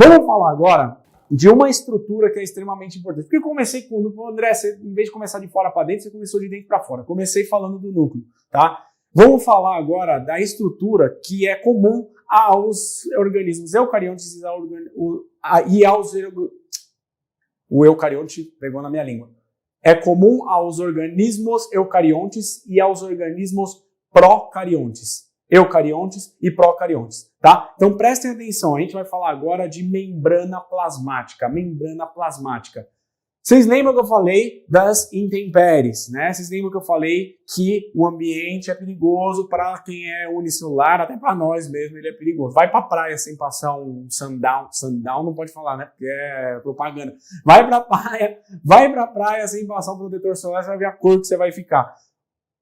Vamos falar agora de uma estrutura que é extremamente importante. Porque eu comecei com o núcleo, André, você, em vez de começar de fora para dentro, você começou de dentro para fora. Comecei falando do núcleo, tá? Vamos falar agora da estrutura que é comum aos organismos eucariontes e aos... O eucarionte pegou na minha língua. É comum aos organismos eucariontes e aos organismos procariontes. Eucariontes e procariontes, tá? Então prestem atenção, a gente vai falar agora de membrana plasmática. Membrana plasmática. Vocês lembram que eu falei das intempéries, né? Vocês lembram que eu falei que o ambiente é perigoso para quem é unicelular, até para nós mesmo ele é perigoso. Vai para a praia sem passar um sundown não pode falar, né? Porque é propaganda. Vai para a praia sem passar um protetor solar, você vai ver a cor que você vai ficar.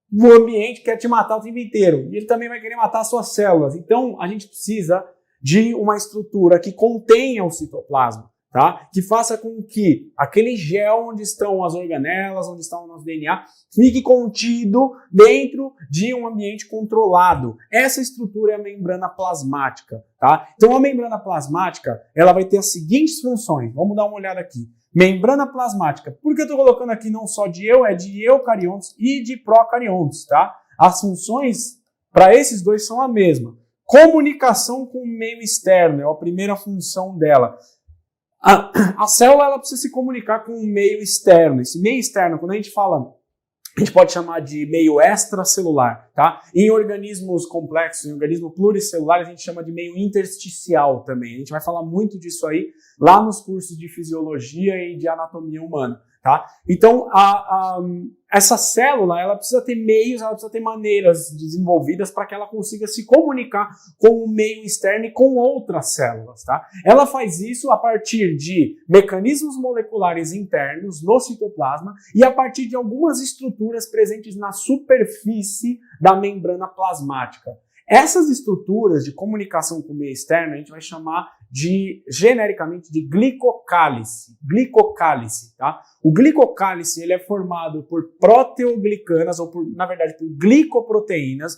O ambiente quer te matar o tempo inteiro e ele também vai querer matar as suas células. Então a gente precisa de uma estrutura que contenha o citoplasma. Tá? Que faça com que aquele gel onde estão as organelas, onde está o nosso DNA, fique contido dentro de um ambiente controlado. Essa estrutura é a membrana plasmática. Tá? Então a membrana plasmática ela vai ter as seguintes funções. Vamos dar uma olhada aqui. Membrana plasmática. Por que eu estou colocando aqui não só de eucariontes e de procariontes? Tá? As funções para esses dois são a mesma. Comunicação com o meio externo é a primeira função dela. A célula ela precisa se comunicar com o meio externo. Esse meio externo, quando a gente fala, a gente pode chamar de meio extracelular, tá? Em organismos complexos, em organismos pluricelulares, a gente chama de meio intersticial também. A gente vai falar muito disso aí lá nos cursos de fisiologia e de anatomia humana, tá? Então, essa célula, ela precisa ter meios, ela precisa ter maneiras desenvolvidas para que ela consiga se comunicar com o meio externo e com outras células, tá? Ela faz isso a partir de mecanismos moleculares internos no citoplasma e a partir de algumas estruturas presentes na superfície da membrana plasmática. Essas estruturas de comunicação com o meio externo a gente vai chamar genericamente de glicocálice. Glicocálice, tá? O glicocálice ele é formado por proteoglicanas, ou na verdade por glicoproteínas,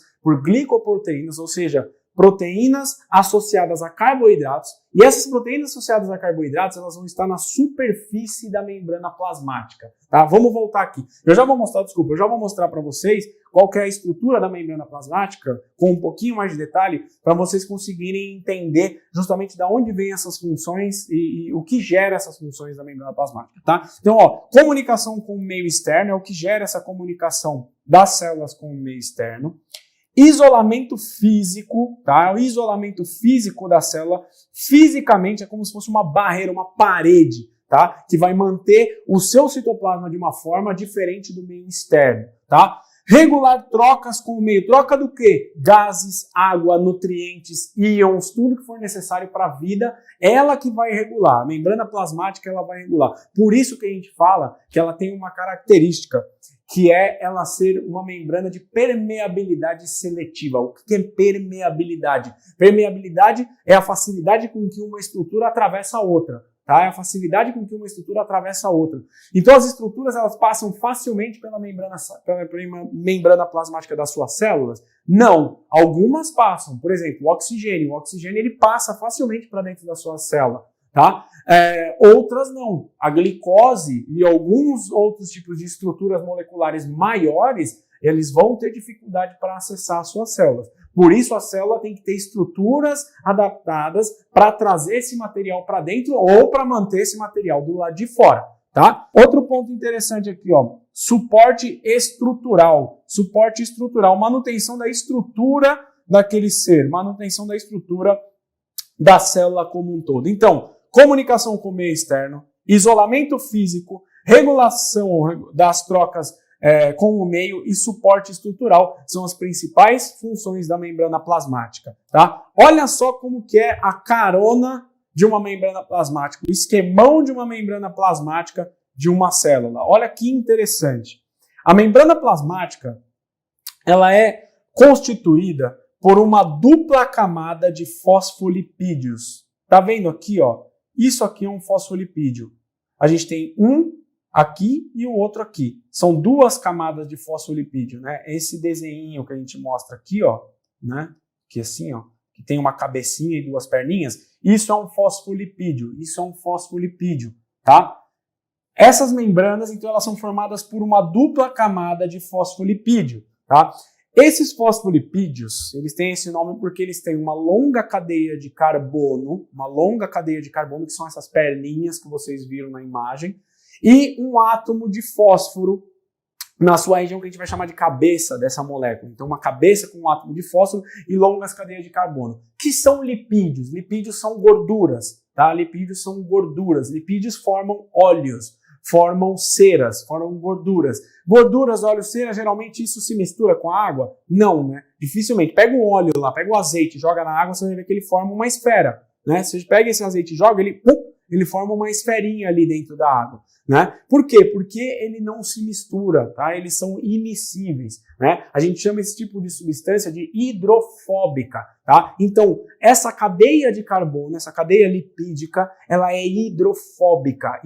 ou seja, proteínas associadas a carboidratos, e essas proteínas associadas a carboidratos, elas vão estar na superfície da membrana plasmática, tá? Vamos voltar aqui. Eu já vou mostrar para vocês qual que é a estrutura da membrana plasmática, com um pouquinho mais de detalhe, para vocês conseguirem entender justamente de onde vêm essas funções e o que gera essas funções da membrana plasmática, tá? Então, comunicação com o meio externo é o que gera essa comunicação das células com o meio externo. Isolamento físico, tá? O isolamento físico da célula, fisicamente, é como se fosse uma barreira, uma parede, tá? Que vai manter o seu citoplasma de uma forma diferente do meio externo, tá? Regular trocas com o meio. Troca do quê? Gases, água, nutrientes, íons, tudo que for necessário para a vida, ela que vai regular. A membrana plasmática, ela vai regular. Por isso que a gente fala que ela tem uma característica, que é ela ser uma membrana de permeabilidade seletiva. O que é permeabilidade? Permeabilidade é a facilidade com que uma estrutura atravessa a outra. Tá? É a facilidade com que uma estrutura atravessa a outra. Então as estruturas elas passam facilmente pela membrana plasmática das suas células? Não. Algumas passam. Por exemplo, o oxigênio. O oxigênio ele passa facilmente para dentro da sua célula. Tá? Outras não. A glicose e alguns outros tipos de estruturas moleculares maiores, eles vão ter dificuldade para acessar as suas células. Por isso a célula tem que ter estruturas adaptadas para trazer esse material para dentro ou para manter esse material do lado de fora. Tá? Outro ponto interessante aqui, suporte estrutural. Suporte estrutural, manutenção da estrutura daquele ser, manutenção da estrutura da célula como um todo. Então, comunicação com o meio externo, isolamento físico, regulação das trocas com o meio e suporte estrutural são as principais funções da membrana plasmática, tá? Olha só como que é a carona de uma membrana plasmática, o esquemão de uma membrana plasmática de uma célula. Olha que interessante. A membrana plasmática, ela é constituída por uma dupla camada de fosfolipídios. Tá vendo aqui, Isso aqui é um fosfolipídio. A gente tem um aqui e o outro aqui. São duas camadas de fosfolipídio, né? Esse desenho que a gente mostra aqui, né? Que assim, que tem uma cabecinha e duas perninhas, isso é um fosfolipídio, tá? Essas membranas, então, elas são formadas por uma dupla camada de fosfolipídio, tá? Esses fosfolipídios, eles têm esse nome porque eles têm uma longa cadeia de carbono, que são essas perninhas que vocês viram na imagem, e um átomo de fósforo na sua região que a gente vai chamar de cabeça dessa molécula. Então, uma cabeça com um átomo de fósforo e longas cadeias de carbono. Que são lipídios? Lipídios são gorduras, tá? Lipídios são gorduras. Lipídios formam óleos, formam ceras, formam gorduras. Gorduras, óleo, cera, geralmente isso se mistura com a água? Não, né? Dificilmente. Pega o óleo lá, pega o azeite, joga na água, você vai ver que ele forma uma esfera, né? Você pega esse azeite e joga, ele forma uma esferinha ali dentro da água, né? Por quê? Porque ele não se mistura, tá? Eles são immiscíveis, né? A gente chama esse tipo de substância de hidrofóbica, tá? Então, essa cadeia de carbono, essa cadeia lipídica, ela é hidrofóbica,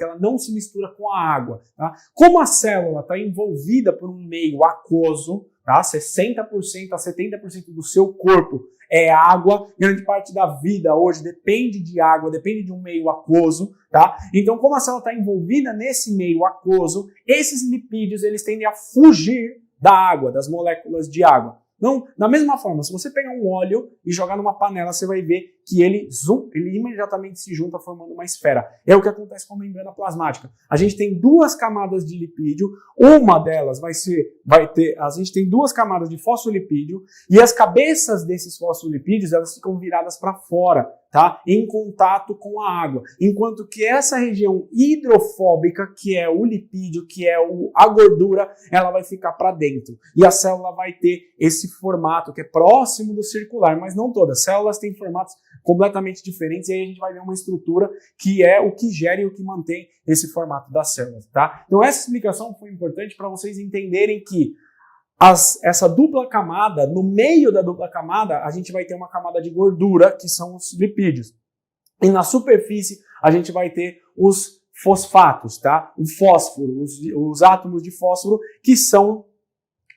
ela não se mistura com a água, tá? Como a célula está envolvida por um meio aquoso, tá? 60% a 70% do seu corpo é água, grande parte da vida hoje depende de água, depende de um meio aquoso, tá? Então, como a célula está envolvida nesse meio aquoso, esses lipídios, eles tendem a fugir da água, das moléculas de água. Então, da mesma forma, se você pegar um óleo e jogar numa panela, você vai ver que ele imediatamente se junta formando uma esfera. É o que acontece com a membrana plasmática. A gente tem duas camadas de lipídio, uma delas a gente tem duas camadas de fosfolipídio e as cabeças desses fosfolipídios, elas ficam viradas para fora, tá? Em contato com a água. Enquanto que essa região hidrofóbica, que é o lipídio, que é a gordura, ela vai ficar para dentro. E a célula vai ter esse formato que é próximo do circular, mas não todas. As células têm formatos completamente diferentes e aí a gente vai ver uma estrutura que é o que gera e o que mantém esse formato das células, tá? Então essa explicação foi importante para vocês entenderem que essa dupla camada, no meio da dupla camada, a gente vai ter uma camada de gordura, que são os lipídios. E na superfície, a gente vai ter os fosfatos, tá? O fósforo, os átomos de fósforo, que são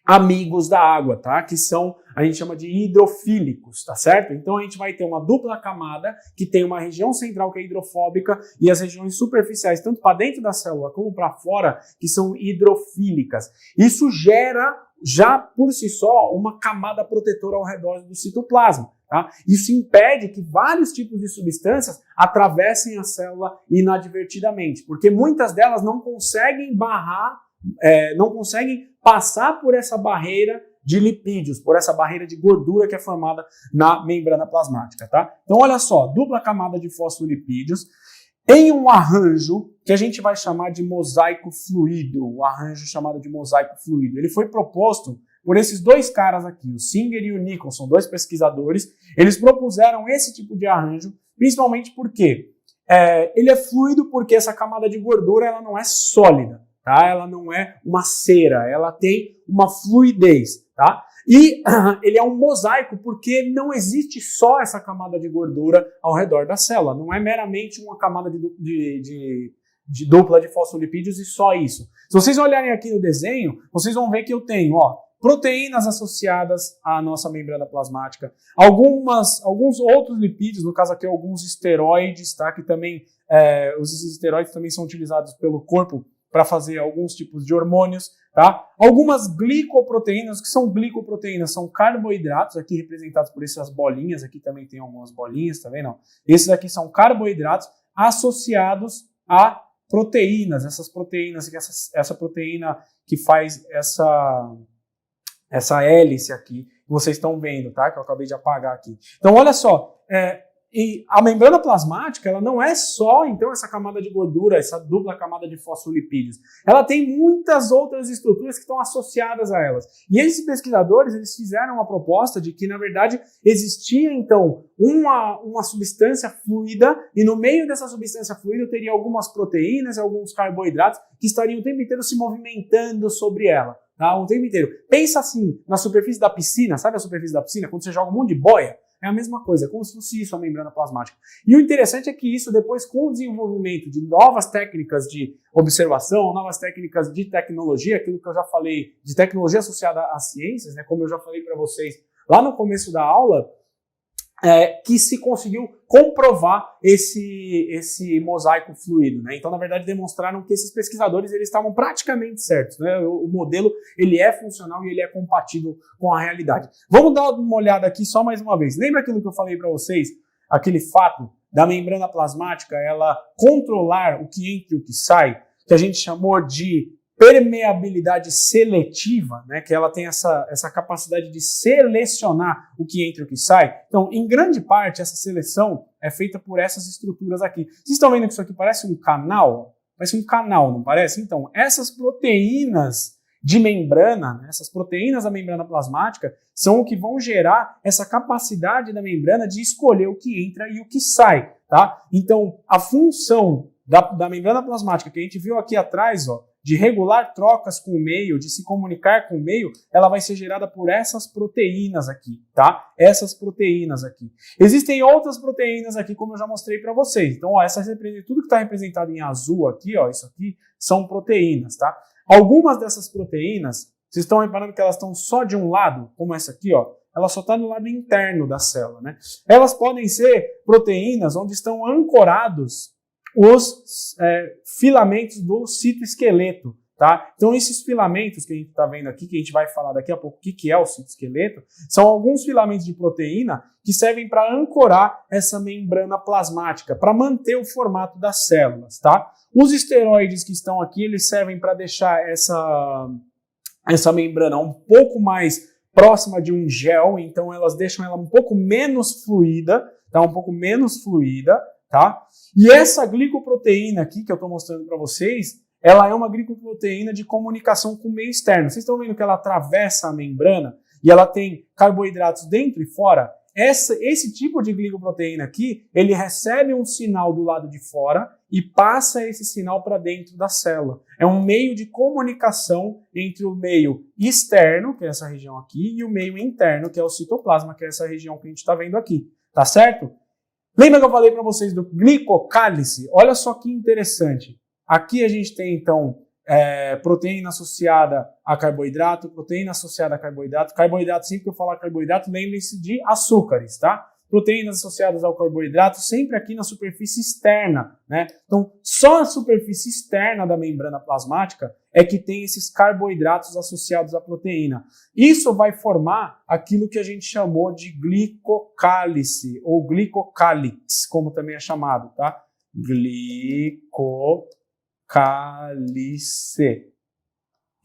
amigos da água, tá? Que são, a gente chama de hidrofílicos, tá certo? Então a gente vai ter uma dupla camada que tem uma região central que é hidrofóbica e as regiões superficiais, tanto para dentro da célula como para fora, que são hidrofílicas. Isso gera, já por si só, uma camada protetora ao redor do citoplasma. Tá? Isso impede que vários tipos de substâncias atravessem a célula inadvertidamente, porque muitas delas não conseguem não conseguem passar por essa barreira de lipídios, por essa barreira de gordura que é formada na membrana plasmática, tá? Então, olha só, dupla camada de fosfolipídios em um arranjo que a gente vai chamar de mosaico fluido, um arranjo chamado de mosaico fluido. Ele foi proposto por esses dois caras aqui, o Singer e o Nicholson, dois pesquisadores. Eles propuseram esse tipo de arranjo, principalmente porque ele é fluido porque essa camada de gordura ela não é sólida. Tá? Ela não é uma cera, ela tem uma fluidez, tá? E ele é um mosaico porque não existe só essa camada de gordura ao redor da célula, não é meramente uma camada de dupla de fosfolipídios e só isso. Se vocês olharem aqui no desenho, vocês vão ver que eu tenho, proteínas associadas à nossa membrana plasmática, alguns outros lipídios, no caso aqui alguns esteroides, tá? Que também, os esteroides também são utilizados pelo corpo para fazer alguns tipos de hormônios, tá? Algumas glicoproteínas, que são glicoproteínas, são carboidratos, aqui representados por essas bolinhas, aqui também tem algumas bolinhas, tá vendo? Esses aqui são carboidratos associados a proteínas, essas proteínas, essa proteína que faz essa hélice aqui, que vocês estão vendo, tá? Que eu acabei de apagar aqui. Então, olha só, e a membrana plasmática, ela não é só, então, essa camada de gordura, essa dupla camada de fosfolipídios. Ela tem muitas outras estruturas que estão associadas a elas. E esses pesquisadores, eles fizeram uma proposta de que, na verdade, existia, então, uma substância fluida, e no meio dessa substância fluida teria algumas proteínas, alguns carboidratos, que estariam o tempo inteiro se movimentando sobre ela. Tá? O tempo inteiro. Pensa assim, na superfície da piscina, sabe a superfície da piscina? Quando você joga um monte de boia, é a mesma coisa, é como se fosse isso a membrana plasmática. E o interessante é que isso depois, com o desenvolvimento de novas técnicas de observação, novas técnicas de tecnologia, aquilo que eu já falei, de tecnologia associada às ciências, né, como eu já falei para vocês lá no começo da aula, que se conseguiu comprovar esse mosaico fluido, né? Então, na verdade, demonstraram que esses pesquisadores eles estavam praticamente certos, né? O modelo ele é funcional e ele é compatível com a realidade. Vamos dar uma olhada aqui só mais uma vez. Lembra aquilo que eu falei para vocês? Aquele fato da membrana plasmática ela controlar o que entra e o que sai, que a gente chamou de permeabilidade seletiva, né, que ela tem essa capacidade de selecionar o que entra e o que sai. Então, em grande parte, essa seleção é feita por essas estruturas aqui. Vocês estão vendo que isso aqui parece um canal? Parece um canal, não parece? Então, essas proteínas de membrana, né, essas proteínas da membrana plasmática, são o que vão gerar essa capacidade da membrana de escolher o que entra e o que sai. Tá? Então, a função da membrana plasmática que a gente viu aqui atrás, ó, de regular trocas com o meio, de se comunicar com o meio, ela vai ser gerada por essas proteínas aqui, tá? Essas proteínas aqui. Existem outras proteínas aqui, como eu já mostrei para vocês. Então, ó, tudo que está representado em azul aqui, ó, isso aqui, são proteínas, tá? Algumas dessas proteínas, vocês estão reparando que elas estão só de um lado, como essa aqui, ó, ela só está no lado interno da célula, né? Elas podem ser proteínas onde estão ancorados os filamentos do citoesqueleto, tá? Então, esses filamentos que a gente está vendo aqui, que a gente vai falar daqui a pouco o que é o citoesqueleto, são alguns filamentos de proteína que servem para ancorar essa membrana plasmática, para manter o formato das células, tá? Os esteroides que estão aqui, eles servem para deixar essa membrana um pouco mais próxima de um gel, então elas deixam ela um pouco menos fluida, tá? Um pouco menos fluida, tá? E essa glicoproteína aqui que eu estou mostrando para vocês, ela é uma glicoproteína de comunicação com o meio externo. Vocês estão vendo que ela atravessa a membrana e ela tem carboidratos dentro e fora? Esse tipo de glicoproteína aqui, ele recebe um sinal do lado de fora e passa esse sinal para dentro da célula. É um meio de comunicação entre o meio externo, que é essa região aqui, e o meio interno, que é o citoplasma, que é essa região que a gente está vendo aqui. Tá certo? Lembra que eu falei para vocês do glicocálice? Olha só que interessante. Aqui a gente tem, então, proteína associada a carboidrato, proteína associada a carboidrato. Carboidrato, sempre que eu falar carboidrato, lembrem-se de açúcares, tá? Proteínas associadas ao carboidrato, sempre aqui na superfície externa, né? Então, só a superfície externa da membrana plasmática é que tem esses carboidratos associados à proteína. Isso vai formar aquilo que a gente chamou de glicocálice, ou glicocálix, como também é chamado, tá? Glicocálice.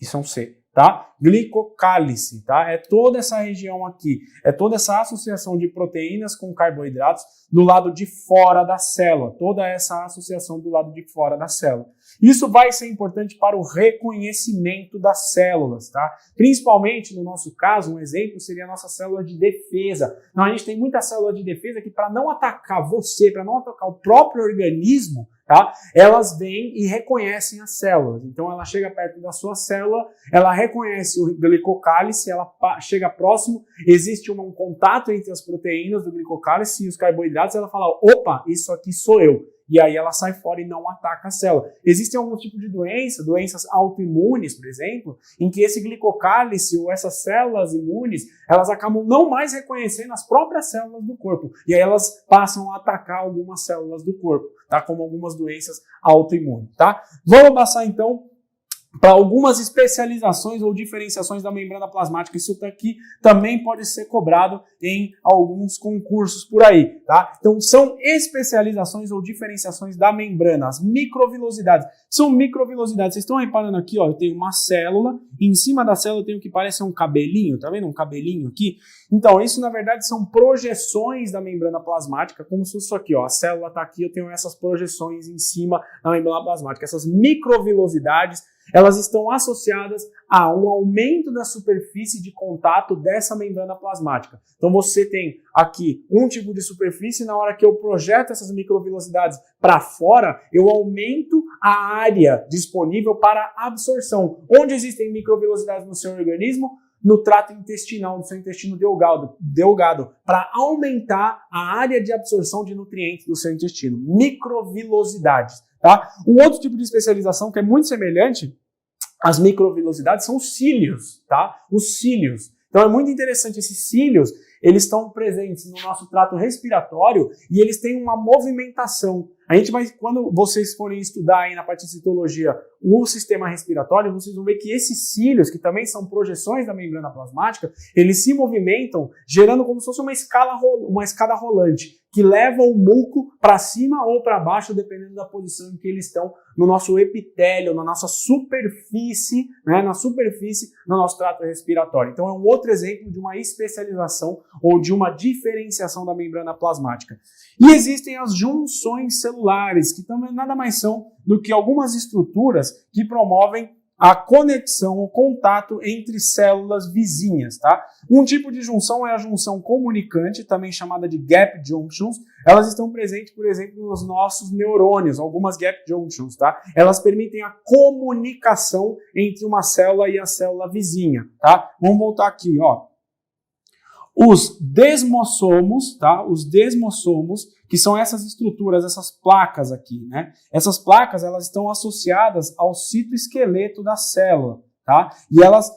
Isso é um C, tá? Glicocálice, tá? É toda essa região aqui, é toda essa associação de proteínas com carboidratos do lado de fora da célula, toda essa associação do lado de fora da célula. Isso vai ser importante para o reconhecimento das células, tá? Principalmente no nosso caso, um exemplo seria a nossa célula de defesa. Então, a gente tem muita célula de defesa que para não atacar você, para não atacar o próprio organismo, tá? Elas vêm e reconhecem as células. Então, ela chega perto da sua célula, ela reconhece o glicocálice, ela chega próximo, existe um contato entre as proteínas do glicocálice e os carboidratos, ela fala, opa, isso aqui sou eu. E aí ela sai fora e não ataca a célula. Existem alguns tipos de doenças autoimunes, por exemplo, em que esse glicocálice ou essas células imunes, elas acabam não mais reconhecendo as próprias células do corpo. E aí elas passam a atacar algumas células do corpo, tá? Como algumas doenças autoimunes, tá? Vamos passar então para algumas especializações ou diferenciações da membrana plasmática. Isso aqui também pode ser cobrado em alguns concursos por aí, tá? Então, são especializações ou diferenciações da membrana, as microvilosidades. São microvilosidades. Vocês estão reparando aqui, ó, eu tenho uma célula, e em cima da célula eu tenho o que parece um cabelinho, tá vendo? Um cabelinho aqui. Então, isso, na verdade, são projeções da membrana plasmática, como se fosse isso aqui, ó. A célula está aqui, eu tenho essas projeções em cima da membrana plasmática. Essas microvilosidades, elas estão associadas a um aumento da superfície de contato dessa membrana plasmática. Então você tem aqui um tipo de superfície, na hora que eu projeto essas microvilosidades para fora, eu aumento a área disponível para absorção. Onde existem microvilosidades no seu organismo? No trato intestinal, no seu intestino delgado, para aumentar a área de absorção de nutrientes do seu intestino. Microvilosidades, tá? Um outro tipo de especialização que é muito semelhante às microvilosidades são os cílios, tá? Os cílios. Então é muito interessante, esses cílios, eles estão presentes no nosso trato respiratório e eles têm uma movimentação. A gente vai, quando vocês forem estudar aí na parte de citologia o sistema respiratório, vocês vão ver que esses cílios, que também são projeções da membrana plasmática, eles se movimentam gerando como se fosse uma escada rolante, que leva o muco para cima ou para baixo, dependendo da posição em que eles estão no nosso epitélio, na nossa superfície, né, na superfície do nosso trato respiratório. Então é um outro exemplo de uma especialização ou de uma diferenciação da membrana plasmática. E existem as junções celulares, que também nada mais são do que algumas estruturas que promovem a conexão, o contato entre células vizinhas, tá? Um tipo de junção é a junção comunicante, também chamada de gap junctions. Elas estão presentes, por exemplo, nos nossos neurônios, algumas gap junctions, tá? Elas permitem a comunicação entre uma célula e a célula vizinha, tá? Vamos voltar aqui, ó. Os desmossomos, tá? Os desmossomos, que são essas estruturas, essas placas aqui, né? Essas placas, elas estão associadas ao citoesqueleto da célula, tá? E elas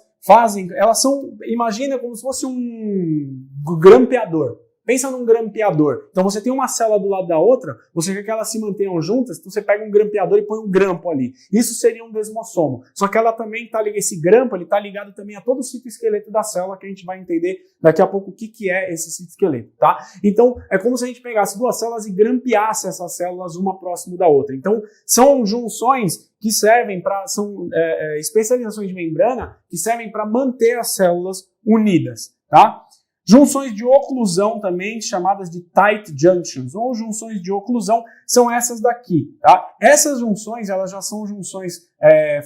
são, imagina como se fosse um grampeador. Pensa num grampeador. Então você tem uma célula do lado da outra, você quer que elas se mantenham juntas, então você pega um grampeador e põe um grampo ali. Isso seria um desmossomo. Só que ela também está ligada, esse grampo, ele está ligado também a todo o citoesqueleto da célula, que a gente vai entender daqui a pouco o que é esse citoesqueleto, tá? Então é como se a gente pegasse duas células e grampeasse essas células uma próximo da outra. Então são junções que servem para, especializações de membrana que servem para manter as células unidas, tá? Junções de oclusão também, chamadas de tight junctions, ou junções de oclusão, são essas daqui, tá? Essas junções, elas já são junções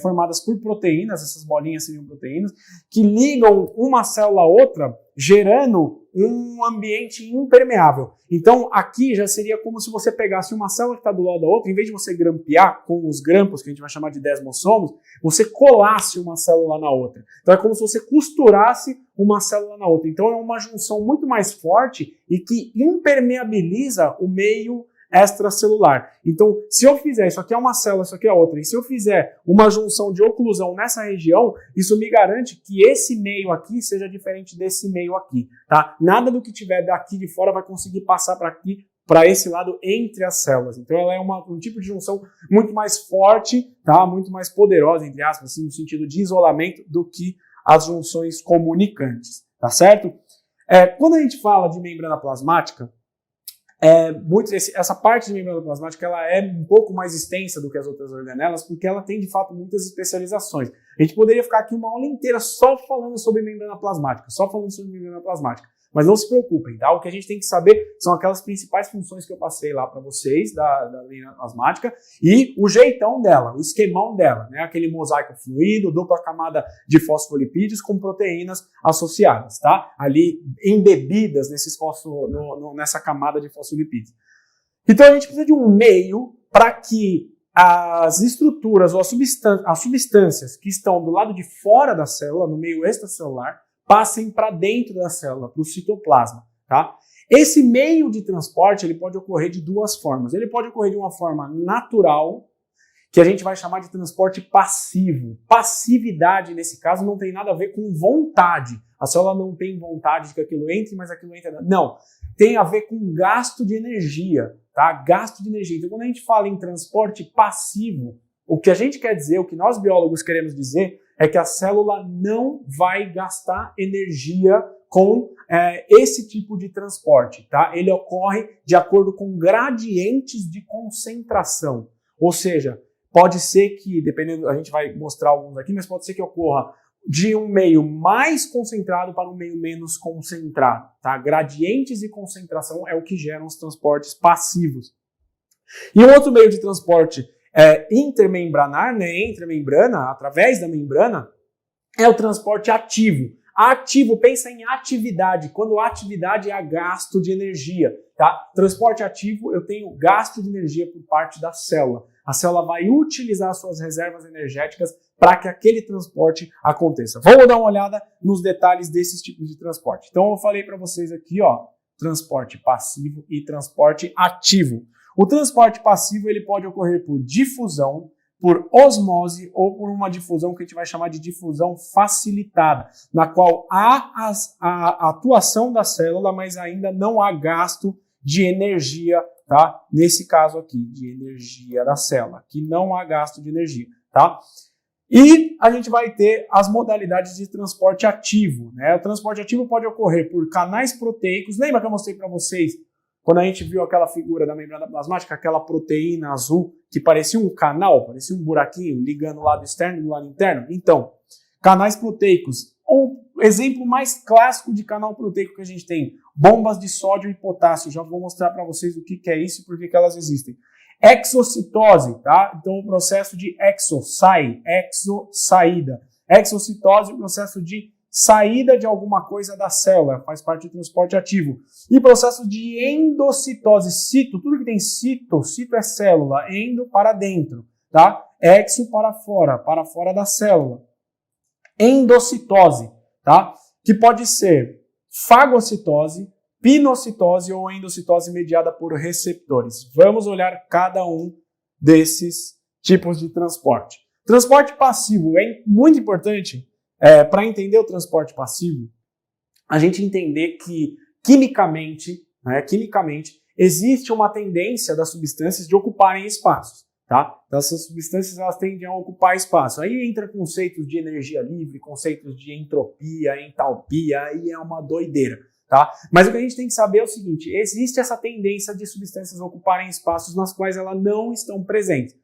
formadas por proteínas, essas bolinhas seriam proteínas, que ligam uma célula a outra, gerando um ambiente impermeável. Então, aqui já seria como se você pegasse uma célula que está do lado da outra, em vez de você grampear com os grampos, que a gente vai chamar de desmossomos, você colasse uma célula na outra. Então, é como se você costurasse uma célula na outra. Então, é uma junção muito mais forte e que impermeabiliza o meio extracelular. Então, se eu fizer, isso aqui é uma célula, isso aqui é outra, e se eu fizer uma junção de oclusão nessa região, isso me garante que esse meio aqui seja diferente desse meio aqui, tá? Nada do que tiver daqui de fora vai conseguir passar para aqui, para esse lado entre as células. Então, ela é um tipo de junção muito mais forte, tá? Muito mais poderosa, entre aspas, assim, no sentido de isolamento, do que as junções comunicantes, tá certo? Quando a gente fala de membrana plasmática, essa parte de membrana plasmática ela é um pouco mais extensa do que as outras organelas, porque ela tem de fato muitas especializações. A gente poderia ficar aqui uma aula inteira só falando sobre membrana plasmática, mas não se preocupem, tá? O que a gente tem que saber são aquelas principais funções que eu passei lá para vocês da membrana plasmática e o jeitão dela, o esquemão dela, né? Aquele mosaico fluido, dupla camada de fosfolipídios com proteínas associadas, tá? Ali embebidas nessa camada de fosfolipídios. Então a gente precisa de um meio para que as estruturas ou as substâncias que estão do lado de fora da célula, no meio extracelular, passem para dentro da célula, para o citoplasma, tá? Esse meio de transporte ele pode ocorrer de duas formas. Ele pode ocorrer de uma forma natural, que a gente vai chamar de transporte passivo. Passividade, nesse caso, não tem nada a ver com vontade. A célula não tem vontade de que aquilo entre, mas aquilo entra. Não. Tem a ver com gasto de energia, tá? Gasto de energia. Então, quando a gente fala em transporte passivo, o que a gente quer dizer, o que nós biólogos queremos dizer, é que a célula não vai gastar energia com esse tipo de transporte, tá? Ele ocorre de acordo com gradientes de concentração. Ou seja, pode ser que, dependendo, a gente vai mostrar alguns aqui, mas pode ser que ocorra de um meio mais concentrado para um meio menos concentrado, tá? Gradientes de concentração é o que geram os transportes passivos. E um outro meio de transporte intermembranar, né, entre a membrana, através da membrana, é o transporte ativo. Ativo, pensa em atividade, quando a atividade é gasto de energia, tá? Transporte ativo, eu tenho gasto de energia por parte da célula. A célula vai utilizar suas reservas energéticas para que aquele transporte aconteça. Vamos dar uma olhada nos detalhes desses tipos de transporte. Então, eu falei para vocês aqui, ó, transporte passivo e transporte ativo. O transporte passivo ele pode ocorrer por difusão, por osmose ou por uma difusão que a gente vai chamar de difusão facilitada, na qual há a atuação da célula, mas ainda não há gasto de energia, tá? Nesse caso aqui, de energia da célula, que não há gasto de energia, tá? E a gente vai ter as modalidades de transporte ativo, né? O transporte ativo pode ocorrer por canais proteicos. Lembra que eu mostrei para vocês quando a gente viu aquela figura da membrana plasmática, aquela proteína azul que parecia um canal, parecia um buraquinho ligando o lado externo e o lado interno? Então, canais proteicos. Um exemplo mais clássico de canal proteico que a gente tem, bombas de sódio e potássio. Já vou mostrar para vocês o que é isso e por que elas existem. Exocitose, tá? Então, o processo de saída. Exocitose, o processo de saída de alguma coisa da célula, faz parte do transporte ativo. E processo de endocitose, cito, tudo que tem cito é célula, endo para dentro, tá? Exo para fora da célula. Endocitose, tá? Que pode ser fagocitose, pinocitose ou endocitose mediada por receptores. Vamos olhar cada um desses tipos de transporte. Transporte passivo é muito importante para entender o transporte passivo, a gente entender que quimicamente, existe uma tendência das substâncias de ocuparem espaços. Tá? Então, essas substâncias elas tendem a ocupar espaço. Aí entra conceitos de energia livre, conceitos de entropia, entalpia, aí é uma doideira. Tá? Mas o que a gente tem que saber é o seguinte, existe essa tendência de substâncias ocuparem espaços nas quais elas não estão presentes.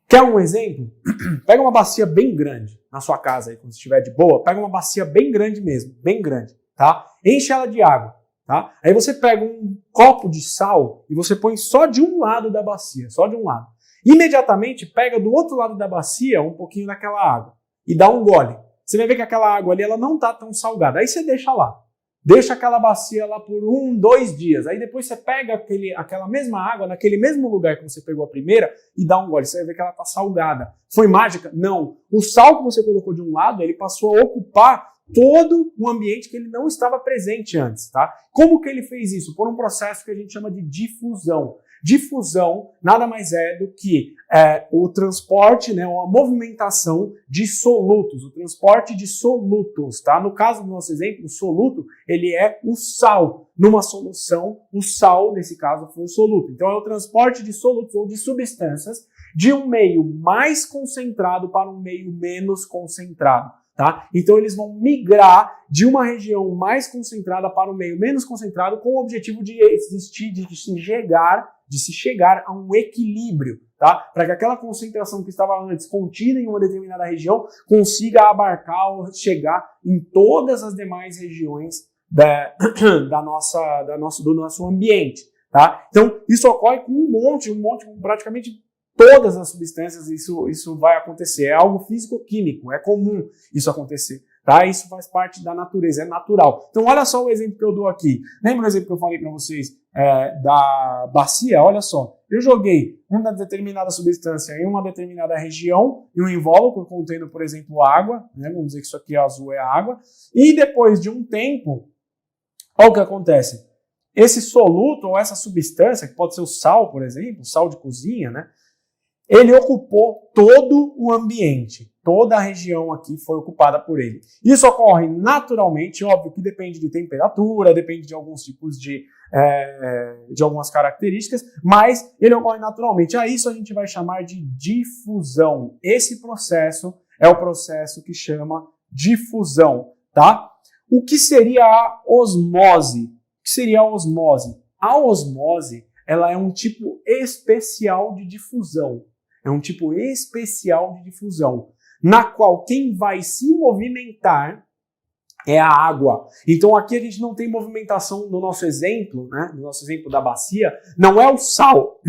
Quer um exemplo? Pega uma bacia bem grande na sua casa, aí, quando você estiver de boa, pega uma bacia bem grande mesmo, bem grande, tá? Enche ela de água, tá? Aí você pega um copo de sal e você põe só de um lado da bacia, só de um lado. Imediatamente pega do outro lado da bacia um pouquinho daquela água e dá um gole. Você vai ver que aquela água ali ela não está tão salgada. Aí você deixa lá. Deixa aquela bacia lá por 1, 2 dias. Aí depois você pega aquela mesma água naquele mesmo lugar que você pegou a primeira e dá um gole. Você vai ver que ela está salgada. Foi mágica? Não. O sal que você colocou de um lado, ele passou a ocupar todo o ambiente que ele não estava presente antes, tá? Como que ele fez isso? Por um processo que a gente chama de difusão. Difusão nada mais é do que o transporte, né, uma movimentação de solutos, o transporte de solutos, tá? No caso do nosso exemplo, o soluto, ele é o sal. Numa solução, o sal, nesse caso, foi o soluto. Então, é o transporte de solutos ou de substâncias de um meio mais concentrado para um meio menos concentrado. Tá? Então eles vão migrar de uma região mais concentrada para um meio menos concentrado com o objetivo de se chegar a um equilíbrio, tá? Para que aquela concentração que estava antes contida em uma determinada região consiga abarcar ou chegar em todas as demais regiões do nosso ambiente. Tá? Então isso ocorre com praticamente todas as substâncias, isso vai acontecer. É algo físico-químico, é comum isso acontecer. Tá? Isso faz parte da natureza, é natural. Então, olha só o exemplo que eu dou aqui. Lembra o exemplo que eu falei para vocês da bacia? Olha só, eu joguei uma determinada substância em uma determinada região, em um invólucro contendo, por exemplo, água, né? Vamos dizer que isso aqui azul é água, e depois de um tempo, olha o que acontece. Esse soluto ou essa substância, que pode ser o sal, por exemplo, sal de cozinha, né? Ele ocupou todo o ambiente, toda a região aqui foi ocupada por ele. Isso ocorre naturalmente, óbvio que depende de temperatura, depende de alguns tipos de algumas características, mas ele ocorre naturalmente. A isso a gente vai chamar de difusão. Esse processo é o processo que chama difusão, tá? O que seria a osmose? O que seria a osmose? A osmose, ela é um tipo especial de difusão. É um tipo especial de difusão, na qual quem vai se movimentar é a água. Então aqui a gente não tem movimentação no nosso exemplo, né? No nosso exemplo da bacia, não é o sal.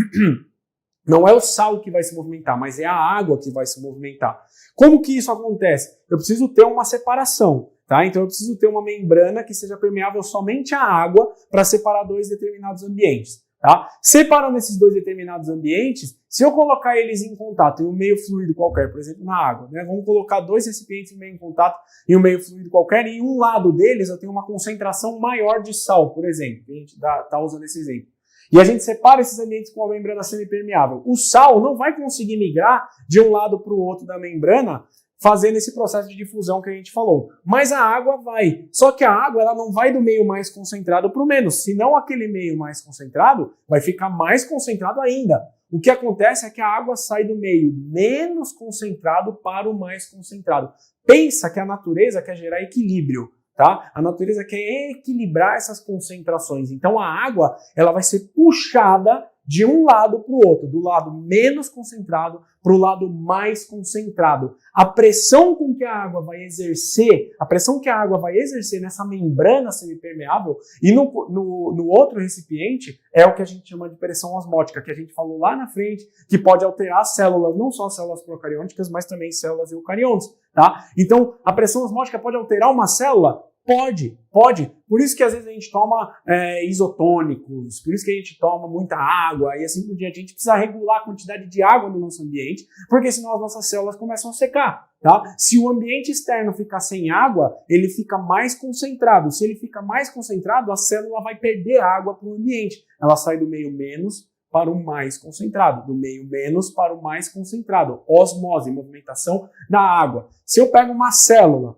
Não é o sal que vai se movimentar, mas é a água que vai se movimentar. Como que isso acontece? Eu preciso ter uma separação, tá? Então eu preciso ter uma membrana que seja permeável somente à água para separar dois determinados ambientes. Tá? Separando esses dois determinados ambientes, se eu colocar eles em contato em um meio fluido qualquer, por exemplo, na água, né? Vamos colocar dois recipientes em contato em um meio fluido qualquer, e em um lado deles eu tenho uma concentração maior de sal, por exemplo, que a gente está usando esse exemplo. E a gente separa esses ambientes com a membrana semipermeável. O sal não vai conseguir migrar de um lado para o outro da membrana, fazendo esse processo de difusão que a gente falou. Mas a água vai. Só que a água ela não vai do meio mais concentrado para o menos. Senão aquele meio mais concentrado vai ficar mais concentrado ainda. O que acontece é que a água sai do meio menos concentrado para o mais concentrado. Pensa que a natureza quer gerar equilíbrio. Tá? A natureza quer equilibrar essas concentrações. Então a água ela vai ser puxada de um lado para o outro, do lado menos concentrado para o lado mais concentrado. A pressão com que a água vai exercer, nessa membrana semipermeável e no outro recipiente é o que a gente chama de pressão osmótica, que a gente falou lá na frente, que pode alterar as células, não só células procariônicas, mas também células eucariontes. Tá? Então, a pressão osmótica pode alterar uma célula? Pode. Por isso que às vezes a gente toma isotônicos, por isso que a gente toma muita água e assim por diante. A gente precisa regular a quantidade de água no nosso ambiente, porque senão as nossas células começam a secar. Tá? Se o ambiente externo ficar sem água, ele fica mais concentrado. Se ele fica mais concentrado, a célula vai perder água para o ambiente. Ela sai do meio menos para o mais concentrado, do meio menos para o mais concentrado. Osmose, movimentação da água. Se eu pego uma célula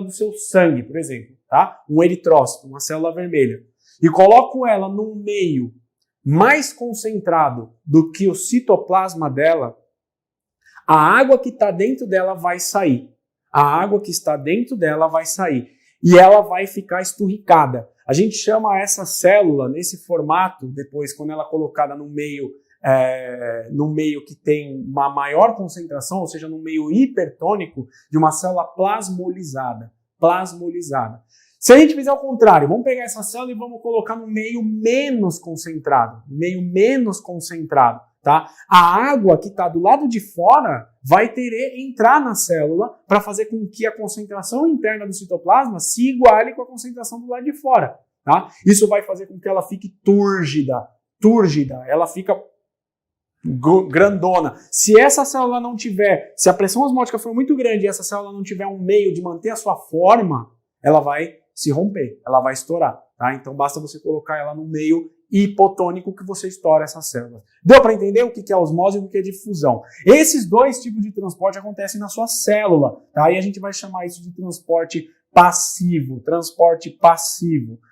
do seu sangue, por exemplo, tá? Um eritrócito, uma célula vermelha, e coloco ela num meio mais concentrado do que o citoplasma dela, a água que está dentro dela vai sair. A água que está dentro dela vai sair. E ela vai ficar esturricada. A gente chama essa célula, nesse formato, depois, quando ela é colocada no meio que tem uma maior concentração, ou seja, no meio hipertônico, de uma célula plasmolizada. Se a gente fizer o contrário, vamos pegar essa célula e vamos colocar no meio menos concentrado. Tá? A água que está do lado de fora vai entrar na célula para fazer com que a concentração interna do citoplasma se iguale com a concentração do lado de fora. Tá? Isso vai fazer com que ela fique túrgida, ela fica grandona. Se essa célula não tiver, se a pressão osmótica for muito grande e essa célula não tiver um meio de manter a sua forma, ela vai se romper, ela vai estourar. Tá? Então basta você colocar ela no meio hipotônico que você estoura essa célula. Deu para entender o que é osmose e o que é difusão? Esses dois tipos de transporte acontecem na sua célula, tá? E a gente vai chamar isso de transporte passivo.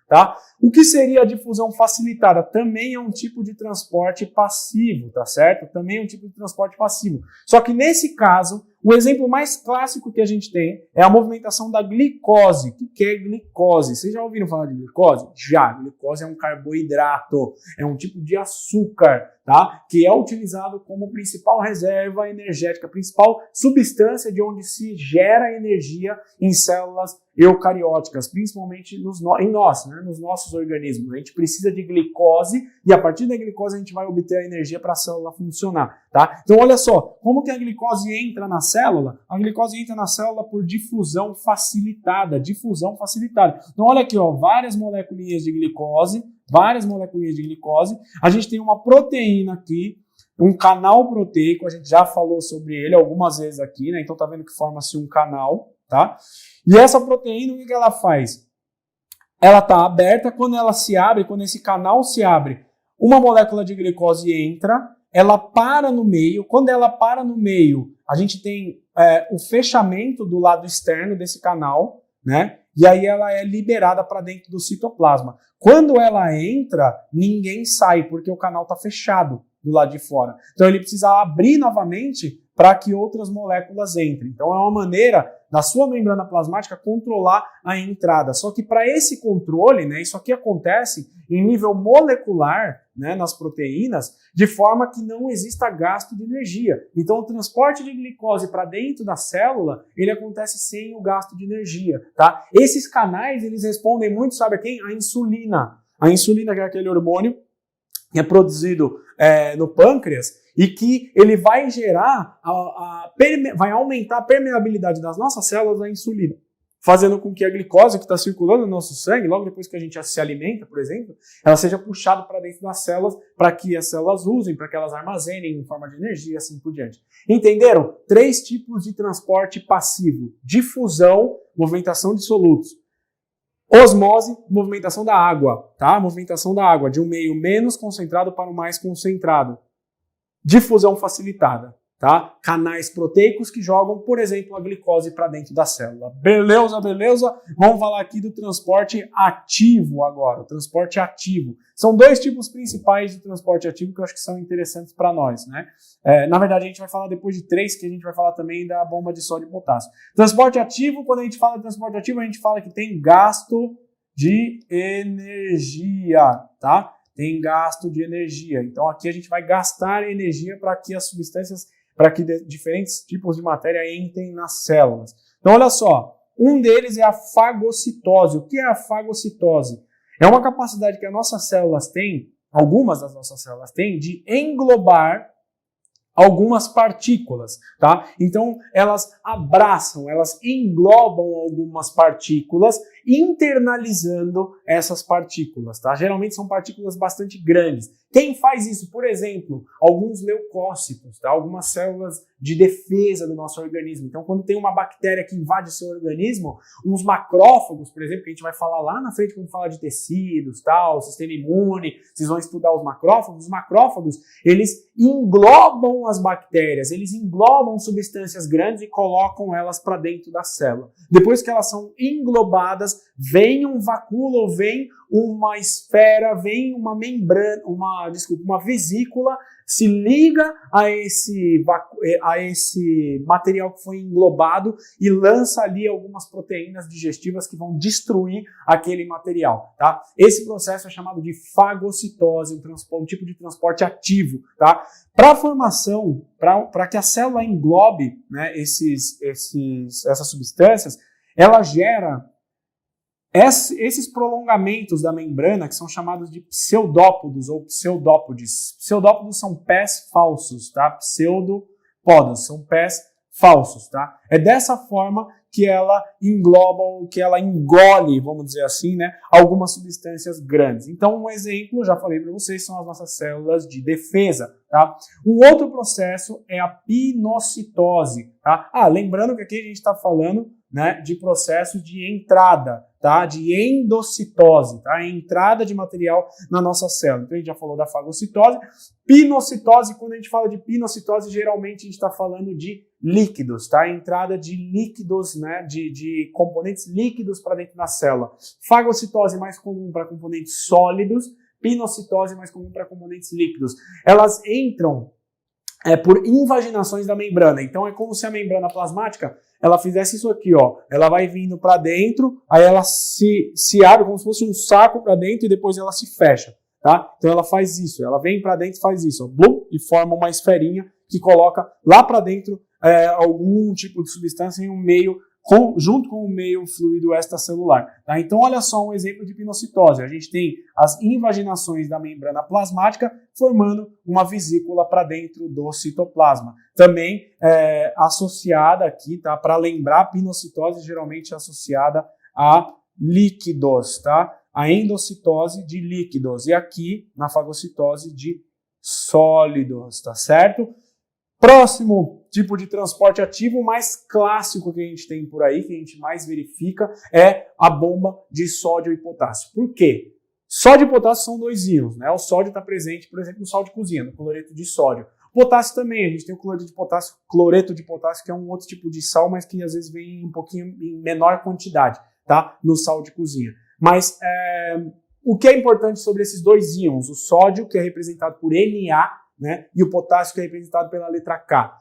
Tá? O que seria a difusão facilitada? Também é um tipo de transporte passivo, tá certo? Também é um tipo de transporte passivo. Só que nesse caso, o exemplo mais clássico que a gente tem é a movimentação da glicose. O que é glicose? Vocês já ouviram falar de glicose? Já. Glicose é um carboidrato, é um tipo de açúcar, tá? Que é utilizado como principal reserva energética, principal substância de onde se gera energia em células eucarióticas, principalmente em nós, né? Nos nossos organismos. A gente precisa de glicose e a partir da glicose a gente vai obter a energia para a célula funcionar. Tá? Então olha só, como que a glicose entra na célula? A glicose entra na célula por difusão facilitada. Então olha aqui, ó, várias moléculas de glicose. A gente tem uma proteína aqui, um canal proteico, a gente já falou sobre ele algumas vezes aqui, né? Então tá vendo que forma-se um canal, tá? E essa proteína, o que ela faz? Ela está aberta, quando ela se abre, quando esse canal se abre, uma molécula de glicose entra, ela para no meio. Quando ela para no meio, a gente tem o fechamento do lado externo desse canal, né? E aí ela é liberada para dentro do citoplasma. Quando ela entra, ninguém sai, porque o canal está fechado do lado de fora. Então ele precisa abrir novamente para que outras moléculas entrem. Então é uma maneira da sua membrana plasmática controlar a entrada. Só que para esse controle, né, isso aqui acontece em nível molecular, né, nas proteínas, de forma que não exista gasto de energia. Então o transporte de glicose para dentro da célula, ele acontece sem o gasto de energia. Tá? Esses canais, eles respondem muito, sabe a quem? A insulina. A insulina, que é aquele hormônio que é produzido no pâncreas e que ele vai gerar, vai aumentar a permeabilidade das nossas células à insulina, fazendo com que a glicose que está circulando no nosso sangue, logo depois que a gente se alimenta, por exemplo, ela seja puxada para dentro das células para que as células usem, para que elas armazenem em forma de energia e assim por diante. Entenderam? 3 tipos de transporte passivo: difusão, movimentação de solutos, Osmose, movimentação da água, tá? Movimentação da água de um meio menos concentrado para o mais concentrado. Difusão facilitada, tá? Canais proteicos que jogam, por exemplo, a glicose para dentro da célula. Beleza, beleza? Vamos falar aqui do transporte ativo agora, o transporte ativo. São dois tipos principais de transporte ativo que eu acho que são interessantes para nós, né? Na verdade, a gente vai falar depois de três, que a gente vai falar também da bomba de sódio e potássio. Transporte ativo, quando a gente fala de transporte ativo, a gente fala que tem gasto de energia, tá? Tem gasto de energia. Então, aqui a gente vai gastar energia para que as substâncias, para que diferentes tipos de matéria entrem nas células. Então, olha só, um deles é a fagocitose. O que é a fagocitose? É uma capacidade que as nossas células têm, algumas das nossas células têm, de englobar algumas partículas, tá? Então, elas abraçam, elas englobam algumas partículas, internalizando essas partículas, tá? Geralmente são partículas bastante grandes. Quem faz isso? Por exemplo, alguns leucócitos, tá? Algumas células de defesa do nosso organismo. Então, quando tem uma bactéria que invade o seu organismo, uns macrófagos, por exemplo, que a gente vai falar lá na frente quando falar de tecidos, tal, sistema imune, vocês vão estudar os macrófagos, eles englobam as bactérias, eles englobam substâncias grandes e colocam elas para dentro da célula. Depois que elas são englobadas, vem um vacúolo, vem uma esfera, vem uma membrana, uma vesícula, se liga a esse material que foi englobado e lança ali algumas proteínas digestivas que vão destruir aquele material, tá? Esse processo é chamado de fagocitose, um tipo de transporte ativo, tá? Para a formação, para que a célula englobe, né, essas substâncias, ela gera esses prolongamentos da membrana, que são chamados de pseudópodos ou pseudópodes. Pseudópodos são pés falsos, tá? Pseudopodos são pés falsos, tá? É dessa forma que ela engloba, que ela engole, vamos dizer assim, né, algumas substâncias grandes. Então, um exemplo, já falei para vocês, são as nossas células de defesa, tá? Um outro processo é a pinocitose, tá? Lembrando que aqui a gente está falando, né, de processo de entrada, tá? De endocitose, tá? Entrada de material na nossa célula. Então a gente já falou da fagocitose. Pinocitose, quando a gente fala de pinocitose, geralmente a gente está falando de líquidos, tá? Entrada de líquidos, né? De componentes líquidos para dentro da célula. Fagocitose mais comum para componentes sólidos, pinocitose mais comum para componentes líquidos. Elas entram por invaginações da membrana. Então é como se a membrana plasmática ela fizesse isso aqui, ó. Ela vai vindo para dentro, aí ela se abre como se fosse um saco para dentro e depois ela se fecha, tá? Então ela faz isso, ela vem para dentro e faz isso, ó, blum, e forma uma esferinha que coloca lá para dentro algum tipo de substância em um meio junto com o meio fluido extracelular. Tá? Então, olha só um exemplo de pinocitose. A gente tem as invaginações da membrana plasmática formando uma vesícula para dentro do citoplasma. Também associada aqui, tá? Para lembrar, a pinocitose geralmente é associada a líquidos, tá? A endocitose de líquidos e aqui na fagocitose de sólidos, tá certo? Próximo tipo de transporte ativo, mais clássico que a gente tem por aí, que a gente mais verifica, é a bomba de sódio e potássio. Por quê? Sódio e potássio são dois íons, né? O sódio está presente, por exemplo, no sal de cozinha, no cloreto de sódio. Potássio também, a gente tem o cloreto de potássio, que é um outro tipo de sal, mas que às vezes vem um pouquinho em menor quantidade, tá? No sal de cozinha. Mas o que é importante sobre esses dois íons? O sódio, que é representado por Na, né? E o potássio, que é representado pela letra K.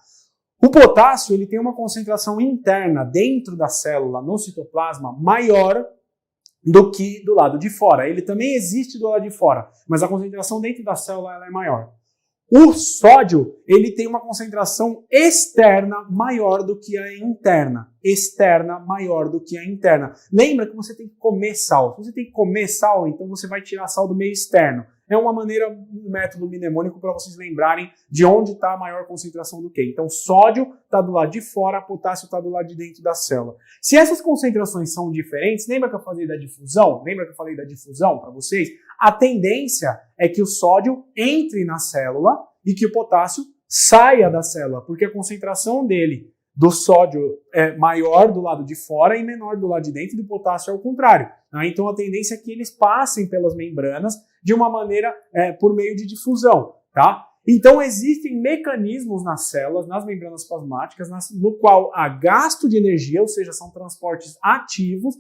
O potássio ele tem uma concentração interna dentro da célula, no citoplasma, maior do que do lado de fora. Ele também existe do lado de fora, mas a concentração dentro da célula ela é maior. O sódio ele tem uma concentração externa maior do que a interna. Externa maior do que a interna. Lembra que você tem que comer sal. Se você tem que comer sal, então você vai tirar sal do meio externo. É uma maneira, um método mnemônico para vocês lembrarem de onde está a maior concentração do que. Então, sódio está do lado de fora, potássio está do lado de dentro da célula. Se essas concentrações são diferentes, lembra que eu falei da difusão? Lembra que eu falei da difusão para vocês? A tendência é que o sódio entre na célula e que o potássio saia da célula, porque a concentração dele do sódio é maior do lado de fora e menor do lado de dentro, e do potássio é o contrário. Tá? Então a tendência é que eles passem pelas membranas de uma maneira por meio de difusão. Tá? Então existem mecanismos nas células, nas membranas plasmáticas, no qual há gasto de energia, ou seja, são transportes ativos,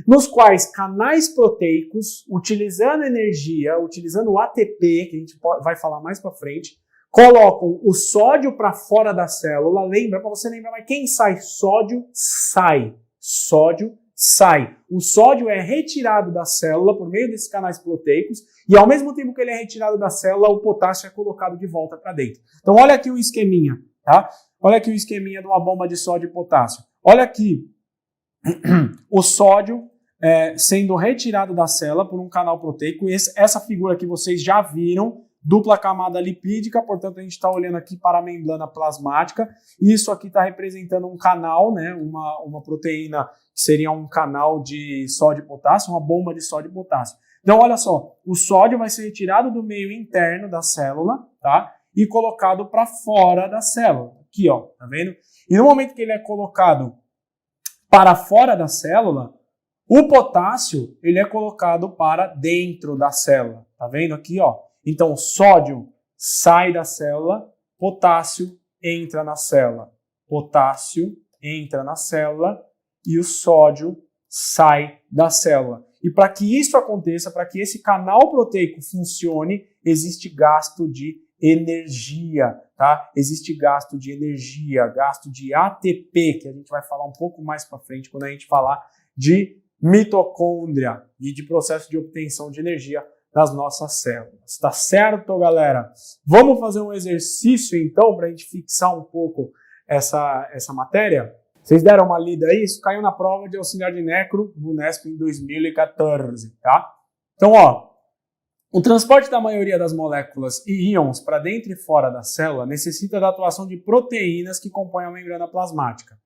nos quais canais proteicos, utilizando energia, utilizando o ATP, que a gente vai falar mais para frente, colocam o sódio para fora da célula. Lembra, para você lembrar, mas quem sai? Sódio sai. Sódio sai. O sódio é retirado da célula por meio desses canais proteicos e ao mesmo tempo que ele é retirado da célula, o potássio é colocado de volta para dentro. Então olha aqui o esqueminha, tá? Olha aqui o esqueminha de uma bomba de sódio e potássio. Olha aqui o sódio sendo retirado da célula por um canal proteico. Essa figura que vocês já viram, dupla camada lipídica, portanto a gente está olhando aqui para a membrana plasmática. Isso aqui está representando um canal, né, uma proteína que seria um canal de sódio e potássio, uma bomba de sódio e potássio. Então olha só, o sódio vai ser retirado do meio interno da célula, tá? E colocado para fora da célula. Aqui, ó, tá vendo? E no momento que ele é colocado para fora da célula, o potássio ele é colocado para dentro da célula. Tá vendo aqui, ó? Então, sódio sai da célula, potássio entra na célula. Potássio entra na célula e o sódio sai da célula. E para que isso aconteça, para que esse canal proteico funcione, existe gasto de energia, tá? Existe gasto de energia, gasto de ATP, que a gente vai falar um pouco mais para frente quando a gente falar de mitocôndria e de processo de obtenção de energia das nossas células. Tá certo, galera? Vamos fazer um exercício, então, para a gente fixar um pouco essa matéria? Vocês deram uma lida aí? Isso caiu na prova de auxiliar de necro no Unesp em 2014, tá? Então, ó, o transporte da maioria das moléculas e íons para dentro e fora da célula necessita da atuação de proteínas que compõem a membrana plasmática.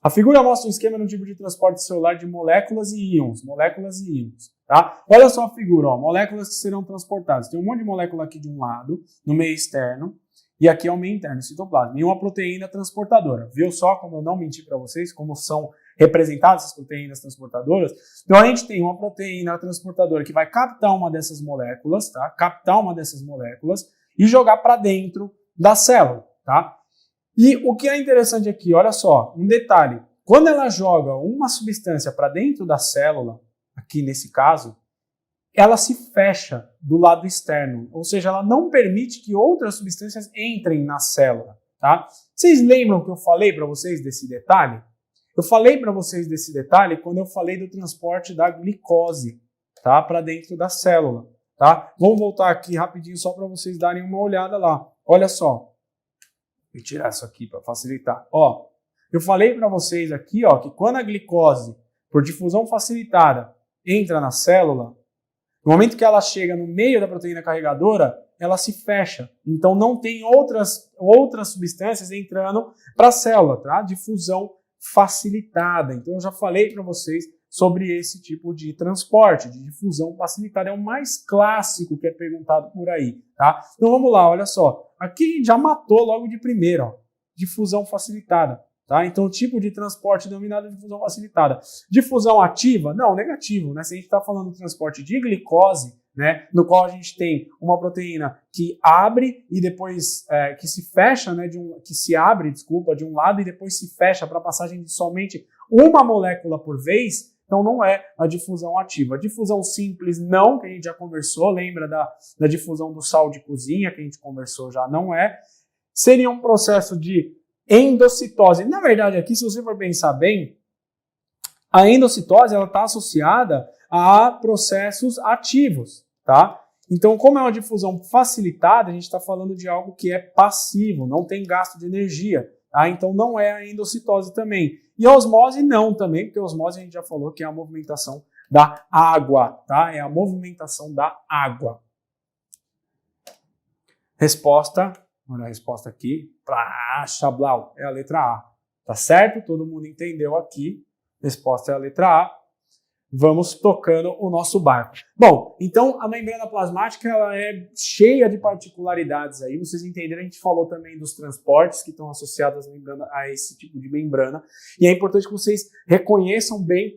A figura mostra um esquema no tipo de transporte celular de moléculas e íons. Moléculas e íons, tá? Olha só a figura, ó, moléculas que serão transportadas. Tem um monte de molécula aqui de um lado, no meio externo, e aqui é o meio interno, o citoplasma. E uma proteína transportadora. Viu só como eu não menti para vocês, como são representadas essas proteínas transportadoras? Então a gente tem uma proteína transportadora que vai captar uma dessas moléculas, tá? Captar uma dessas moléculas e jogar para dentro da célula, tá? E o que é interessante aqui, olha só, um detalhe. Quando ela joga uma substância para dentro da célula, aqui nesse caso, ela se fecha do lado externo, ou seja, ela não permite que outras substâncias entrem na célula, tá? Vocês lembram que eu falei para vocês desse detalhe? Eu falei para vocês desse detalhe quando eu falei do transporte da glicose, tá, para dentro da célula, tá? Vamos voltar aqui rapidinho só para vocês darem uma olhada lá. Olha só. Vou tirar isso aqui para facilitar. Ó, eu falei para vocês aqui, ó, que quando a glicose, por difusão facilitada, entra na célula, no momento que ela chega no meio da proteína carregadora, ela se fecha. Então não tem outras substâncias entrando para a célula, tá? Difusão facilitada. Então eu já falei para vocês sobre esse tipo de transporte, de difusão facilitada. É o mais clássico que é perguntado por aí, tá? Então vamos lá, olha só. Aqui já matou logo de primeira, ó. Difusão facilitada. Tá? Então, o tipo de transporte denominado difusão facilitada. Difusão ativa? Não, negativo. Né? Se a gente está falando do transporte de glicose, né, no qual a gente tem uma proteína que abre e depois que se fecha, né, que se abre, desculpa, de um lado e depois se fecha para a passagem de somente uma molécula por vez, então não é a difusão ativa. A difusão simples não, que a gente já conversou, lembra da difusão do sal de cozinha, que a gente conversou já, não é. Seria um processo de endocitose. Na verdade, aqui, se você for pensar bem, a endocitose ela está associada a processos ativos, tá? Então, como é uma difusão facilitada, a gente está falando de algo que é passivo, não tem gasto de energia, tá? Então, não é a endocitose também. E a osmose não também, porque a osmose a gente já falou que é a movimentação da água, tá? É a movimentação da água. Resposta. Olha a resposta aqui. Chablau, é a letra A. Tá certo? Todo mundo entendeu aqui. Resposta é a letra A. vamos tocando o nosso barco. Bom, então a membrana plasmática ela é cheia de particularidades aí. Vocês entenderam, a gente falou também dos transportes que estão associados a esse tipo de membrana. E é importante que vocês reconheçam bem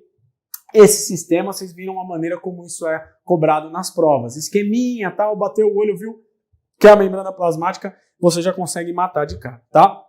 esse sistema, vocês viram a maneira como isso é cobrado nas provas. Esqueminha, tal, bateu o olho, viu que é a membrana plasmática, você já consegue matar de cara, tá?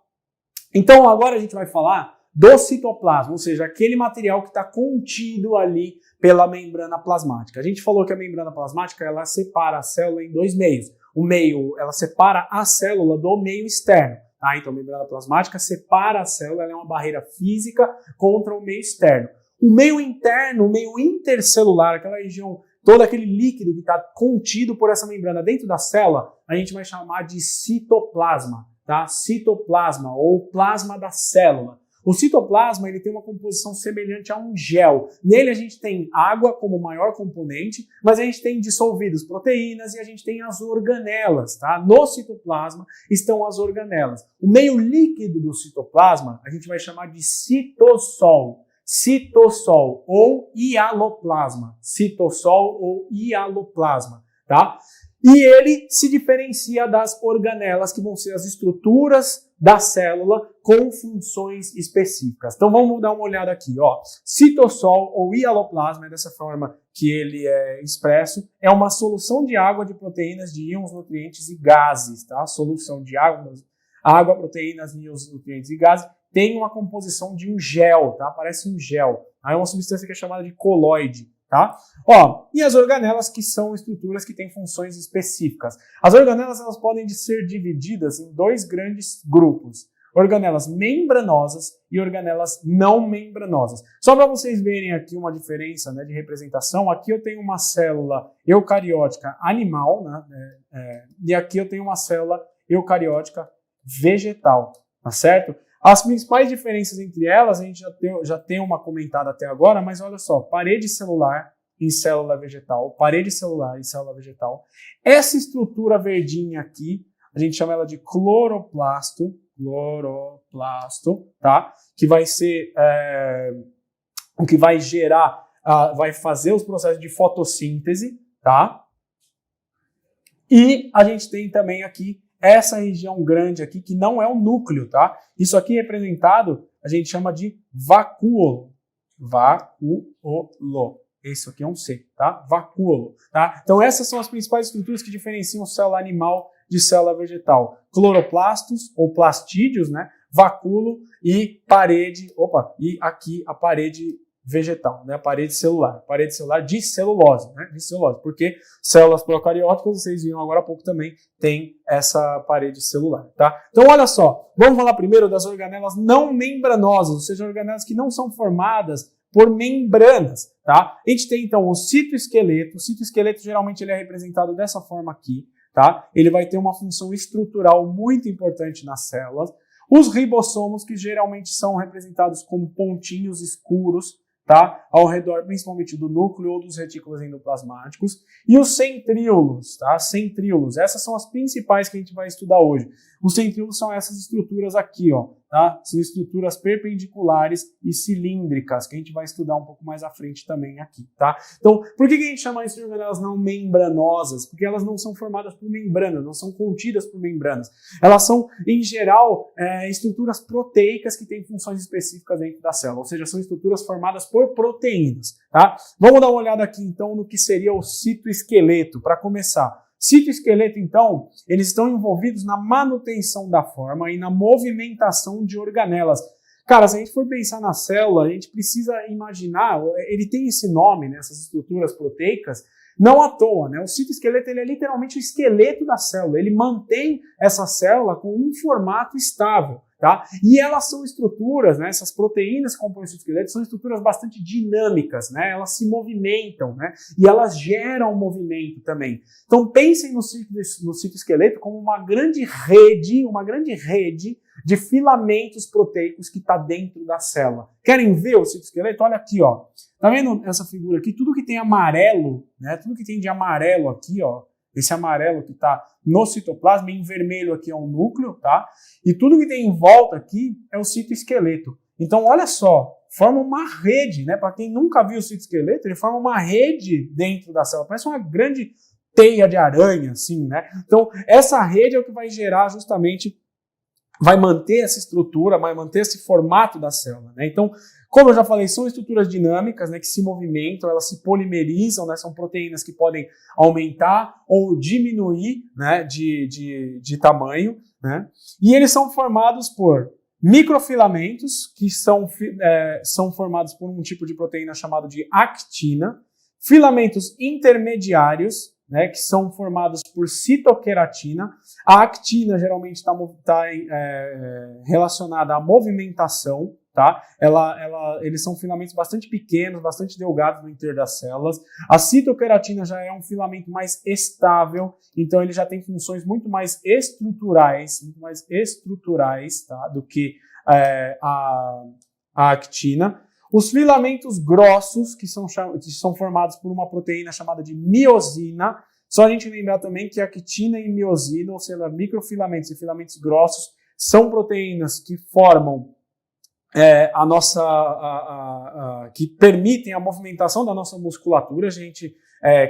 Então agora a gente vai falar do citoplasma, ou seja, aquele material que está contido ali pela membrana plasmática. A gente falou que a membrana plasmática ela separa a célula em dois meios. O meio, ela separa a célula do meio externo. Tá? Então a membrana plasmática separa a célula, ela é uma barreira física contra o meio externo. O meio interno, o meio intercelular, aquela região, todo aquele líquido que está contido por essa membrana dentro da célula, a gente vai chamar de citoplasma, tá? Citoplasma ou plasma da célula. O citoplasma ele tem uma composição semelhante a um gel. Nele a gente tem água como maior componente, mas a gente tem dissolvidos proteínas e a gente tem as organelas, tá? No citoplasma estão as organelas. O meio líquido do citoplasma a gente vai chamar de citossol. Citossol ou hialoplasma. Citossol ou hialoplasma, tá? E ele se diferencia das organelas, que vão ser as estruturas da célula com funções específicas. Então vamos dar uma olhada aqui, ó. Citossol ou hialoplasma, é dessa forma que ele é expresso, é uma solução de água, de proteínas, de íons, nutrientes e gases, tá? Solução de água, proteínas, íons, nutrientes e gases. Tem uma composição de um gel, tá? Parece um gel. Aí é uma substância que é chamada de coloide, tá? Ó, e as organelas, que são estruturas que têm funções específicas. As organelas elas podem ser divididas em dois grandes grupos. Organelas membranosas e organelas não membranosas. Só para vocês verem aqui uma diferença, né, de representação, aqui eu tenho uma célula eucariótica animal, né, e aqui eu tenho uma célula eucariótica vegetal, tá certo? As principais diferenças entre elas, a gente já tem uma comentada até agora, mas olha só, parede celular em célula vegetal, parede celular em célula vegetal. Essa estrutura verdinha aqui, a gente chama ela de cloroplasto, tá? Que vai ser o que vai gerar, vai fazer os processos de fotossíntese, tá? E a gente tem também aqui essa região grande aqui, que não é o núcleo, tá? Isso aqui representado, a gente chama de vacúolo. Vacúolo. Esse aqui é um C, tá? Vacúolo, tá? Então essas são as principais estruturas que diferenciam célula animal de célula vegetal. Cloroplastos, ou plastídeos, né? Vacúolo e parede, e aqui a parede vegetal, né? A parede celular de celulose, né? De celulose, porque células procarióticas, vocês viram agora há pouco também, tem essa parede celular, tá? Então olha só, vamos falar primeiro das organelas não membranosas, ou seja, organelas que não são formadas por membranas, tá? A gente tem então o citoesqueleto. O citoesqueleto geralmente ele é representado dessa forma aqui, tá? Ele vai ter uma função estrutural muito importante nas células. Os ribossomos, que geralmente são representados como pontinhos escuros, tá? Ao redor, principalmente do núcleo ou dos retículos endoplasmáticos. E os centríolos, tá? Centríolos, essas são as principais que a gente vai estudar hoje. Os centríolos são essas estruturas aqui, ó, tá? São estruturas perpendiculares e cilíndricas, que a gente vai estudar um pouco mais à frente também aqui, tá? Então, por que a gente chama isso de organelas não membranosas? Porque elas não são formadas por membranas, não são contidas por membranas. Elas são, em geral, estruturas proteicas que têm funções específicas dentro da célula, ou seja, são estruturas formadas por proteínas, tá? Vamos dar uma olhada aqui, então, no que seria o citoesqueleto, para começar. Citoesqueleto, então, eles estão envolvidos na manutenção da forma e na movimentação de organelas. Cara, se a gente for pensar na célula, a gente precisa imaginar, ele tem esse nome, né, essas estruturas proteicas, não à toa, né? O citoesqueleto ele é literalmente o esqueleto da célula, ele mantém essa célula com um formato estável, tá? E elas são estruturas, né, essas proteínas que compõem o citoesqueleto são estruturas bastante dinâmicas, né? Elas se movimentam, né? E elas geram movimento também. Então pensem no citoesqueleto como uma grande rede de filamentos proteicos que está dentro da célula. Querem ver o citoesqueleto? Olha aqui, ó. Tá vendo essa figura aqui? Tudo que tem amarelo, né? Tudo que tem de amarelo aqui, ó. Esse amarelo que está no citoplasma, em vermelho aqui é o núcleo, tá? E tudo que tem em volta aqui é o citoesqueleto. Então, olha só, forma uma rede, né? Para quem nunca viu o citoesqueleto, ele forma uma rede dentro da célula, parece uma grande teia de aranha, assim, né? Então, essa rede é o que vai gerar justamente, vai manter essa estrutura, vai manter esse formato da célula, né? Então, como eu já falei, são estruturas dinâmicas, né, que se movimentam, elas se polimerizam, né, são proteínas que podem aumentar ou diminuir, né, de tamanho, né? E eles são formados por microfilamentos, que são formados por um tipo de proteína chamado de actina, filamentos intermediários, né, que são formados por citoqueratina. A actina geralmente está relacionada à movimentação, tá? Eles são filamentos bastante pequenos, bastante delgados no interior das células. A citoqueratina já é um filamento mais estável, então ele já tem funções muito mais estruturais, tá, do que a actina. Os filamentos grossos, que são formados por uma proteína chamada de miosina. Só a gente lembrar também que a actina e miosina, ou seja, microfilamentos e filamentos grossos, são proteínas que formam que permitem a movimentação da nossa musculatura.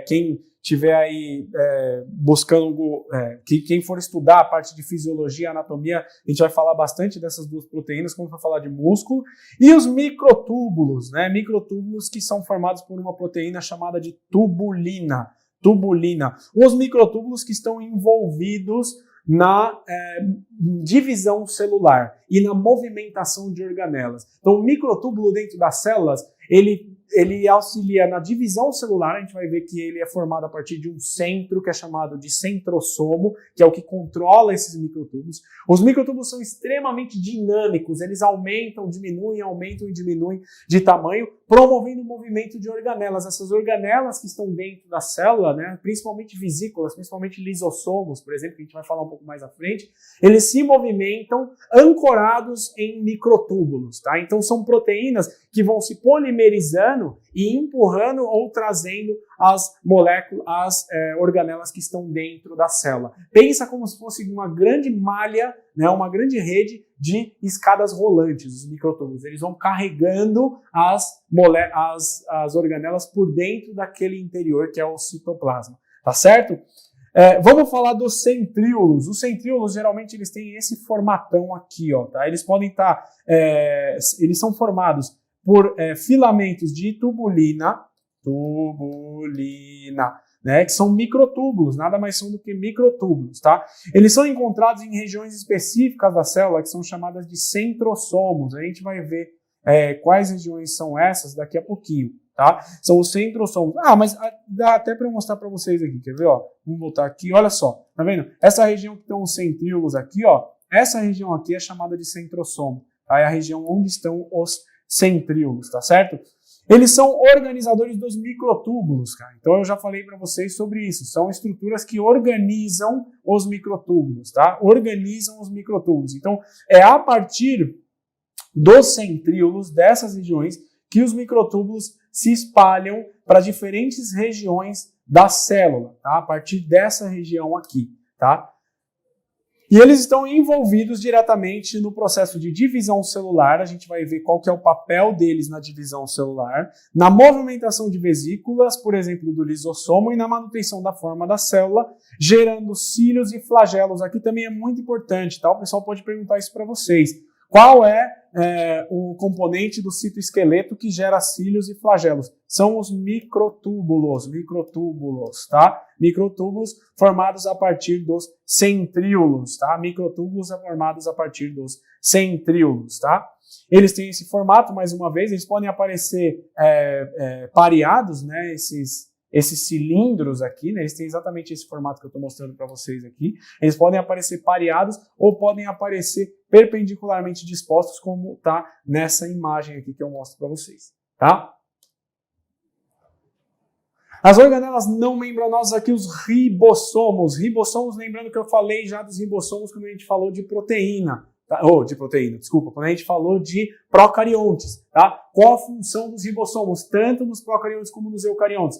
Quem estiver aí buscando, quem for estudar a parte de fisiologia e anatomia, a gente vai falar bastante dessas duas proteínas, quando for falar de músculo. E os microtúbulos, né? Microtúbulos que são formados por uma proteína chamada de tubulina. Os microtúbulos que estão envolvidos na divisão celular e na movimentação de organelas. Então, o microtúbulo dentro das células, ele auxilia na divisão celular. A gente vai ver que ele é formado a partir de um centro que é chamado de centrosomo, que é o que controla esses microtúbulos. Os microtúbulos são extremamente dinâmicos, eles aumentam e diminuem de tamanho, promovendo o movimento de organelas. Essas organelas que estão dentro da célula, né, principalmente vesículas, principalmente lisossomos, por exemplo, que a gente vai falar um pouco mais à frente, eles se movimentam ancorados em microtúbulos, tá? Então são proteínas que vão se polimerizando e empurrando ou trazendo as moléculas, as organelas que estão dentro da célula. Pensa como se fosse uma grande malha, né, uma grande rede de escadas rolantes, os microtúbulos. Eles vão carregando as organelas por dentro daquele interior que é o citoplasma, tá certo? Vamos falar dos centríolos. Os centríolos, geralmente, eles têm esse formatão aqui, ó, tá? Eles podem estar, eles são formados por filamentos de tubulina, né, que são microtúbulos, nada mais são do que microtúbulos, tá? Eles são encontrados em regiões específicas da célula, que são chamadas de centrosomos. A gente vai ver quais regiões são essas daqui a pouquinho, tá? São os centrosomos. Mas dá até para eu mostrar para vocês aqui, quer ver, ó? Vamos voltar aqui, olha só, tá vendo? Essa região que estão os centríolos aqui, ó, essa região aqui é chamada de centrosomo, tá? É a região onde estão os centríolos, tá certo? Eles são organizadores dos microtúbulos, cara. Então eu já falei para vocês sobre isso. São estruturas que organizam os microtúbulos, tá? Organizam os microtúbulos. Então é a partir dos centríolos, dessas regiões, que os microtúbulos se espalham para diferentes regiões da célula, tá? A partir dessa região aqui, tá? E eles estão envolvidos diretamente no processo de divisão celular. A gente vai ver qual que é o papel deles na divisão celular, na movimentação de vesículas, por exemplo, do lisossomo, e na manutenção da forma da célula, gerando cílios e flagelos. Aqui também é muito importante, tá? O pessoal pode perguntar isso para vocês. Qual é o componente do citoesqueleto que gera cílios e flagelos? São os microtúbulos, tá? Microtúbulos formados a partir dos centríolos, tá? Microtúbulos formados a partir dos centríolos, tá? Eles têm esse formato, mais uma vez, eles podem aparecer pareados, né? Esses cilindros aqui, né, eles têm exatamente esse formato que eu estou mostrando para vocês aqui. Eles podem aparecer pareados ou podem aparecer perpendicularmente dispostos, como está nessa imagem aqui que eu mostro para vocês, tá? As organelas não membranosas aqui, os ribossomos. Ribossomos, lembrando que eu falei já dos ribossomos quando a gente falou de proteína. Tá? Quando a gente falou de procariontes, tá? Qual a função dos ribossomos, tanto nos procariontes como nos eucariontes?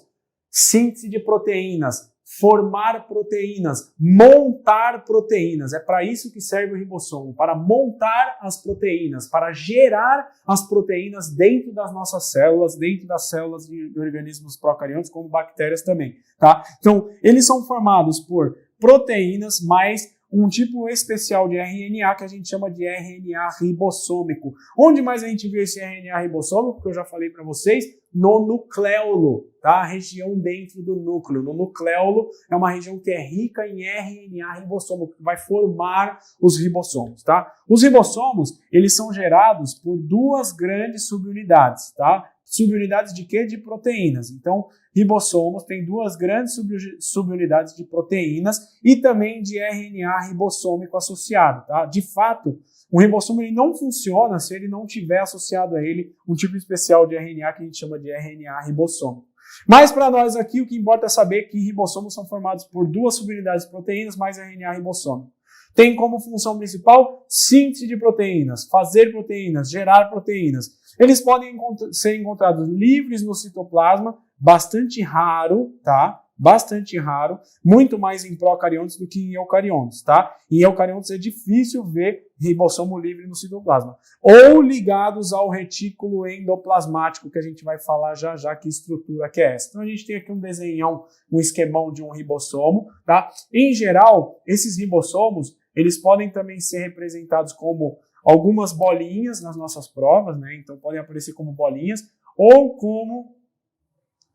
Síntese de proteínas, formar proteínas, montar proteínas. É para isso que serve o ribossomo, para montar as proteínas, para gerar as proteínas dentro das nossas células, dentro das células de organismos procariontes, como bactérias também, tá? Então, eles são formados por proteínas mais um tipo especial de RNA que a gente chama de RNA ribossômico. Onde mais a gente vê esse RNA ribossômico, que eu já falei para vocês? No nucleolo, tá? A região dentro do núcleo. No nucleolo é uma região que é rica em RNA ribossômico, que vai formar os ribossomos, tá? Os ribossomos, eles são gerados por duas grandes subunidades, tá? Subunidades de quê? De proteínas. Então, ribossomos tem duas grandes subunidades de proteínas e também de RNA ribossômico associado, tá? De fato, o ribossomo ele não funciona se ele não tiver associado a ele um tipo especial de RNA que a gente chama de RNA ribossômico. Mas para nós aqui, o que importa é saber que ribossomos são formados por duas subunidades de proteínas mais RNA ribossômico. Tem como função principal síntese de proteínas, fazer proteínas, gerar proteínas. Eles podem ser encontrados livres no citoplasma, bastante raro, tá? Bastante raro, muito mais em procariontes do que em eucariontes, tá? Em eucariontes é difícil ver ribossomo livre no citoplasma. Ou ligados ao retículo endoplasmático, que a gente vai falar já já que estrutura que é essa. Então a gente tem aqui um desenhão, um esquemão de um ribossomo, tá? Em geral, esses ribossomos, eles podem também ser representados como algumas bolinhas nas nossas provas, né? Então podem aparecer como bolinhas ou como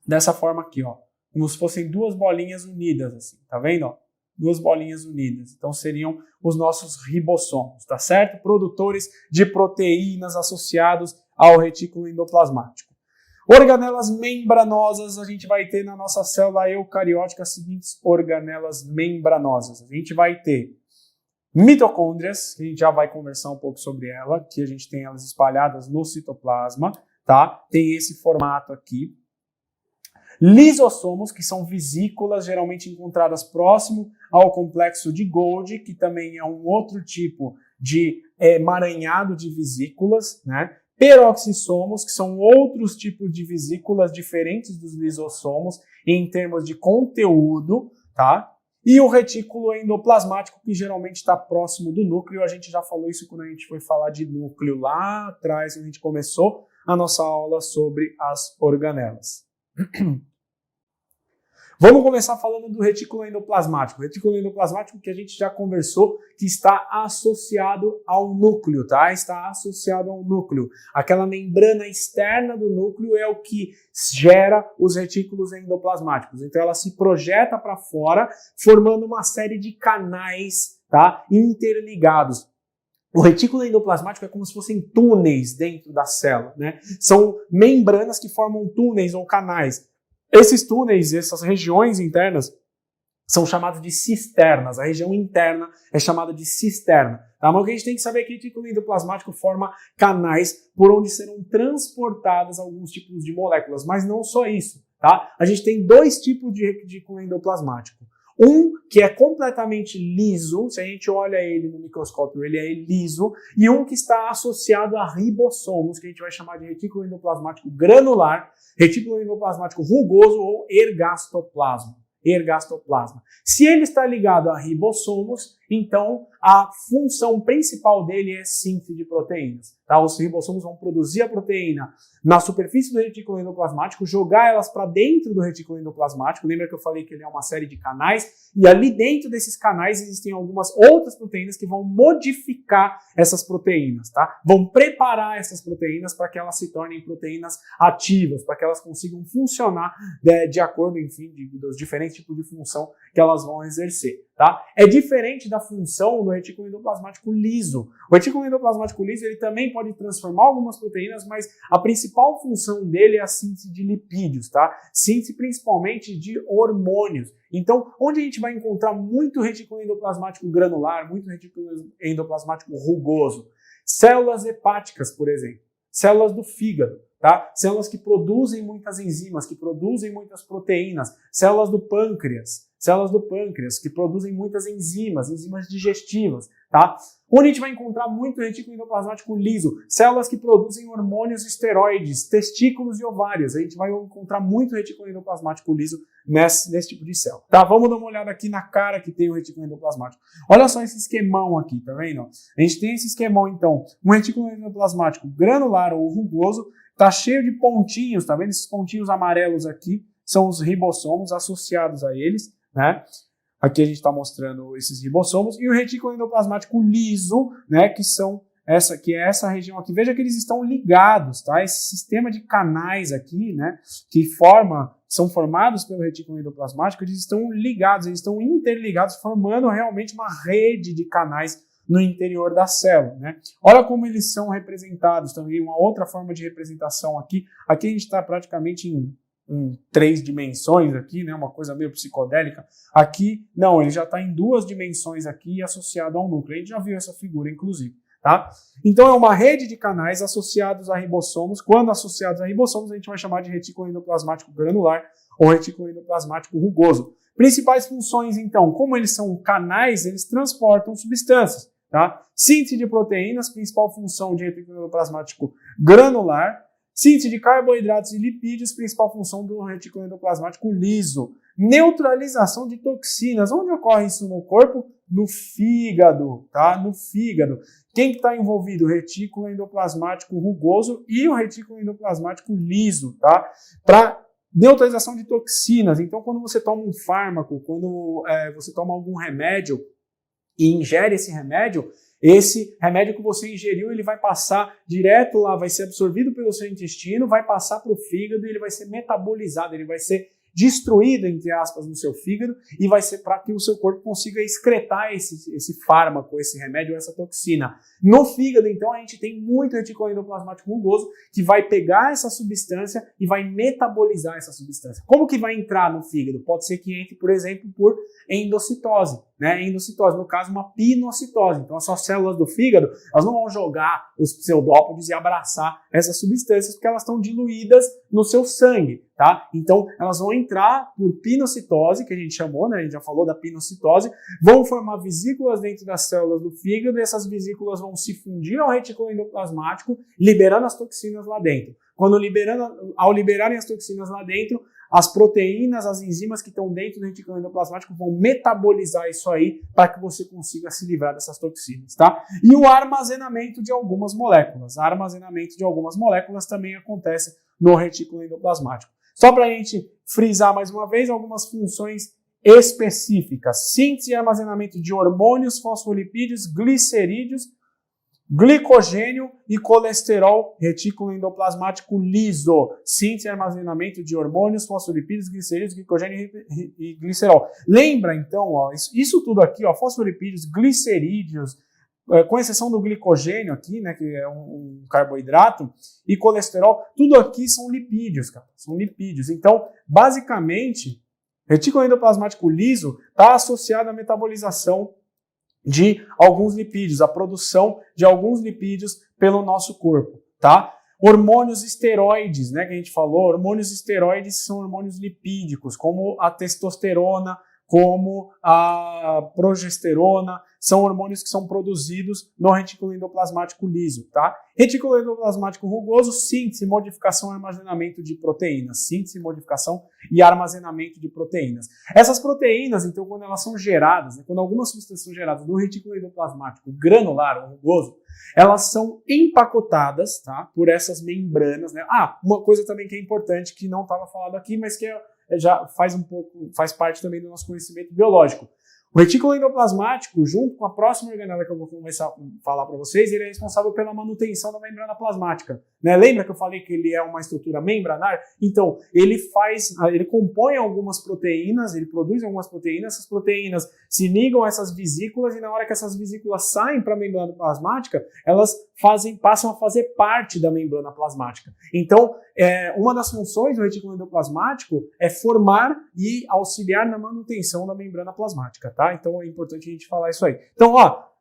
dessa forma aqui, ó, como se fossem duas bolinhas unidas, assim, tá vendo? Ó? Duas bolinhas unidas. Então seriam os nossos ribossomos, tá certo? Produtores de proteínas associados ao retículo endoplasmático. Organelas membranosas, a gente vai ter na nossa célula eucariótica as seguintes organelas membranosas. A gente vai ter mitocôndrias, que a gente já vai conversar um pouco sobre ela, que a gente tem elas espalhadas no citoplasma, tá? Tem esse formato aqui. Lisossomos, que são vesículas geralmente encontradas próximo ao complexo de Golgi, que também é um outro tipo de emaranhado de vesículas, né? Peroxissomos, que são outros tipos de vesículas diferentes dos lisossomos em termos de conteúdo, tá? E o retículo endoplasmático, que geralmente está próximo do núcleo. A gente já falou isso quando a gente foi falar de núcleo lá atrás, quando a gente começou a nossa aula sobre as organelas. Vamos começar falando do retículo endoplasmático. O retículo endoplasmático que a gente já conversou, que está associado ao núcleo, tá? Está associado ao núcleo. Aquela membrana externa do núcleo é o que gera os retículos endoplasmáticos. Então ela se projeta para fora, formando uma série de canais, tá? Interligados. O retículo endoplasmático é como se fossem túneis dentro da célula, né? São membranas que formam túneis ou canais. Esses túneis, essas regiões internas, são chamadas de cisternas. A região interna é chamada de cisterna. Tá? Mas o que a gente tem que saber é que o retículo endoplasmático forma canais por onde serão transportadas alguns tipos de moléculas. Mas não só isso. Tá? A gente tem dois tipos de retículo endoplasmático. Um que é completamente liso, se a gente olha ele no microscópio, ele é liso, e um que está associado a ribossomos, que a gente vai chamar de retículo endoplasmático granular, retículo endoplasmático rugoso ou ergastoplasma. Se ele está ligado a ribossomos, então a função principal dele é síntese de proteínas. Tá? Os ribossomos vão produzir a proteína na superfície do retículo endoplasmático, jogar elas para dentro do retículo endoplasmático. Lembra que eu falei que ele é uma série de canais? E ali dentro desses canais existem algumas outras proteínas que vão modificar essas proteínas, tá? Vão preparar essas proteínas para que elas se tornem proteínas ativas, para que elas consigam funcionar de acordo, enfim, dos diferentes tipos de função que elas vão exercer, tá? É diferente da função do retículo endoplasmático liso. O retículo endoplasmático liso, ele também pode transformar algumas proteínas, mas a principal função dele é a síntese de lipídios, tá? Síntese principalmente de hormônios. Então, onde a gente vai encontrar muito retículo endoplasmático granular, muito retículo endoplasmático rugoso? Células hepáticas, por exemplo. Células do fígado, tá? Células que produzem muitas enzimas, que produzem muitas proteínas. Células do pâncreas. células do pâncreas, que produzem muitas enzimas digestivas, tá? Onde a gente vai encontrar muito retículo endoplasmático liso, células que produzem hormônios esteroides, testículos e ovários. A gente vai encontrar muito retículo endoplasmático liso nesse tipo de célula. Tá, vamos dar uma olhada aqui na cara que tem o retículo endoplasmático. Olha só esse esquemão aqui, tá vendo? A gente tem esse esquemão, então, um retículo endoplasmático granular ou rugoso, tá cheio de pontinhos, tá vendo? Esses pontinhos amarelos aqui são os ribossomos associados a eles, né? Aqui a gente está mostrando esses ribossomos e o retículo endoplasmático liso, né, que é essa região aqui. Veja que eles estão ligados, tá? Esse sistema de canais aqui, né, que são formados pelo retículo endoplasmático, eles estão ligados, eles estão interligados, formando realmente uma rede de canais no interior da célula, né? Olha como eles são representados também, uma outra forma de representação aqui. Aqui a gente está praticamente em 3 dimensões aqui, né, uma coisa meio psicodélica. Aqui, não, ele já está em 2 dimensões aqui associado ao núcleo. A gente já viu essa figura, inclusive, tá? Então, é uma rede de canais associados a ribossomos. Quando associados a ribossomos, a gente vai chamar de retículo endoplasmático granular ou retículo endoplasmático rugoso. Principais funções, então, como eles são canais, eles transportam substâncias, tá? Síntese de proteínas, principal função de retículo endoplasmático granular. Síntese de carboidratos e lipídios, principal função do retículo endoplasmático liso. Neutralização de toxinas. Onde ocorre isso no corpo? No fígado, tá? No fígado. Quem que está envolvido? O retículo endoplasmático rugoso e o retículo endoplasmático liso, tá? Para neutralização de toxinas. Então, quando você toma um fármaco, quando você toma algum remédio e ingere esse remédio que você ingeriu, ele vai passar direto lá, vai ser absorvido pelo seu intestino, vai passar para o fígado e ele vai ser metabolizado, ele vai ser destruído, entre aspas, no seu fígado e vai ser para que o seu corpo consiga excretar esse fármaco, esse remédio, essa toxina. No fígado, então, a gente tem muito retículo endoplasmático rugoso que vai pegar essa substância e vai metabolizar essa substância. Como que vai entrar no fígado? Pode ser que entre, por exemplo, por endocitose, né? Endocitose, no caso, uma pinocitose. Então, essas células do fígado, elas não vão jogar os pseudópodes e abraçar essas substâncias porque elas estão diluídas no seu sangue, tá? Então, elas vão entrar por pinocitose, que a gente chamou, né? A gente já falou da pinocitose, vão formar vesículas dentro das células do fígado e essas vesículas vão se fundir ao retículo endoplasmático, liberando as toxinas lá dentro. Ao liberarem as toxinas lá dentro, as proteínas, as enzimas que estão dentro do retículo endoplasmático vão metabolizar isso aí para que você consiga se livrar dessas toxinas, tá? E o armazenamento de algumas moléculas. O armazenamento de algumas moléculas também acontece no retículo endoplasmático. Só para a gente frisar mais uma vez algumas funções específicas. Síntese e armazenamento de hormônios, fosfolipídios, glicerídeos, glicogênio e colesterol, retículo endoplasmático liso. Síntese e armazenamento de hormônios, fosfolipídios, glicerídeos, glicogênio e glicerol. Lembra, então, ó, isso tudo aqui, ó, fosfolipídios, glicerídeos, com exceção do glicogênio aqui, né, que é um carboidrato, e colesterol, tudo aqui são lipídios, cara, são lipídios. Então, basicamente, retículo endoplasmático liso está associado à metabolização de alguns lipídios, a produção de alguns lipídios pelo nosso corpo, tá? Hormônios esteroides, né, que a gente falou, hormônios esteroides são hormônios lipídicos, como a testosterona, como a progesterona, são hormônios que são produzidos no retículo endoplasmático liso, tá? Retículo endoplasmático rugoso, síntese, modificação e armazenamento de proteínas. Síntese, modificação e armazenamento de proteínas. Essas proteínas, então, quando elas são geradas, né, quando algumas substâncias são geradas no retículo endoplasmático granular ou rugoso, elas são empacotadas, tá, por essas membranas, né? Uma coisa também que é importante, que não estava falado aqui, mas que já faz parte também do nosso conhecimento biológico. O retículo endoplasmático, junto com a próxima organela que eu vou começar a falar para vocês, ele é responsável pela manutenção da membrana plasmática, né? Lembra que eu falei que ele é uma estrutura membranar? Então, ele compõe algumas proteínas, ele produz algumas proteínas, essas proteínas se ligam a essas vesículas e na hora que essas vesículas saem para a membrana plasmática, elas passam a fazer parte da membrana plasmática. Então, uma das funções do retículo endoplasmático é formar e auxiliar na manutenção da membrana plasmática, tá? Então é importante a gente falar isso aí. Então,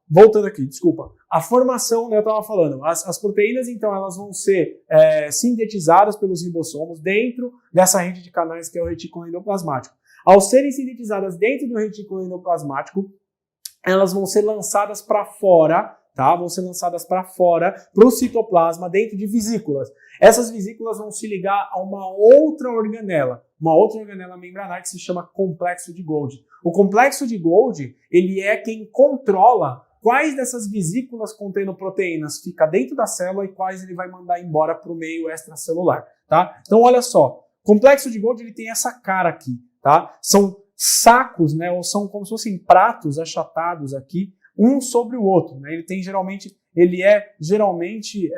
voltando aqui, desculpa. A formação, né, eu estava falando, as proteínas, então, elas vão ser sintetizadas pelos ribossomos dentro dessa rede de canais que é o retículo endoplasmático. Ao serem sintetizadas dentro do retículo endoplasmático, elas vão ser lançadas para fora, tá? Vão ser lançadas para fora, para o citoplasma, dentro de vesículas. Essas vesículas vão se ligar a uma outra organela membranar que se chama complexo de Golgi. O complexo de Golgi, ele é quem controla quais dessas vesículas contendo proteínas fica dentro da célula e quais ele vai mandar embora para o meio extracelular, tá? Então, olha só, o complexo de Golgi, ele tem essa cara aqui, tá? São sacos, né, ou são como se fossem pratos achatados aqui, um sobre o outro, né? Ele é geralmente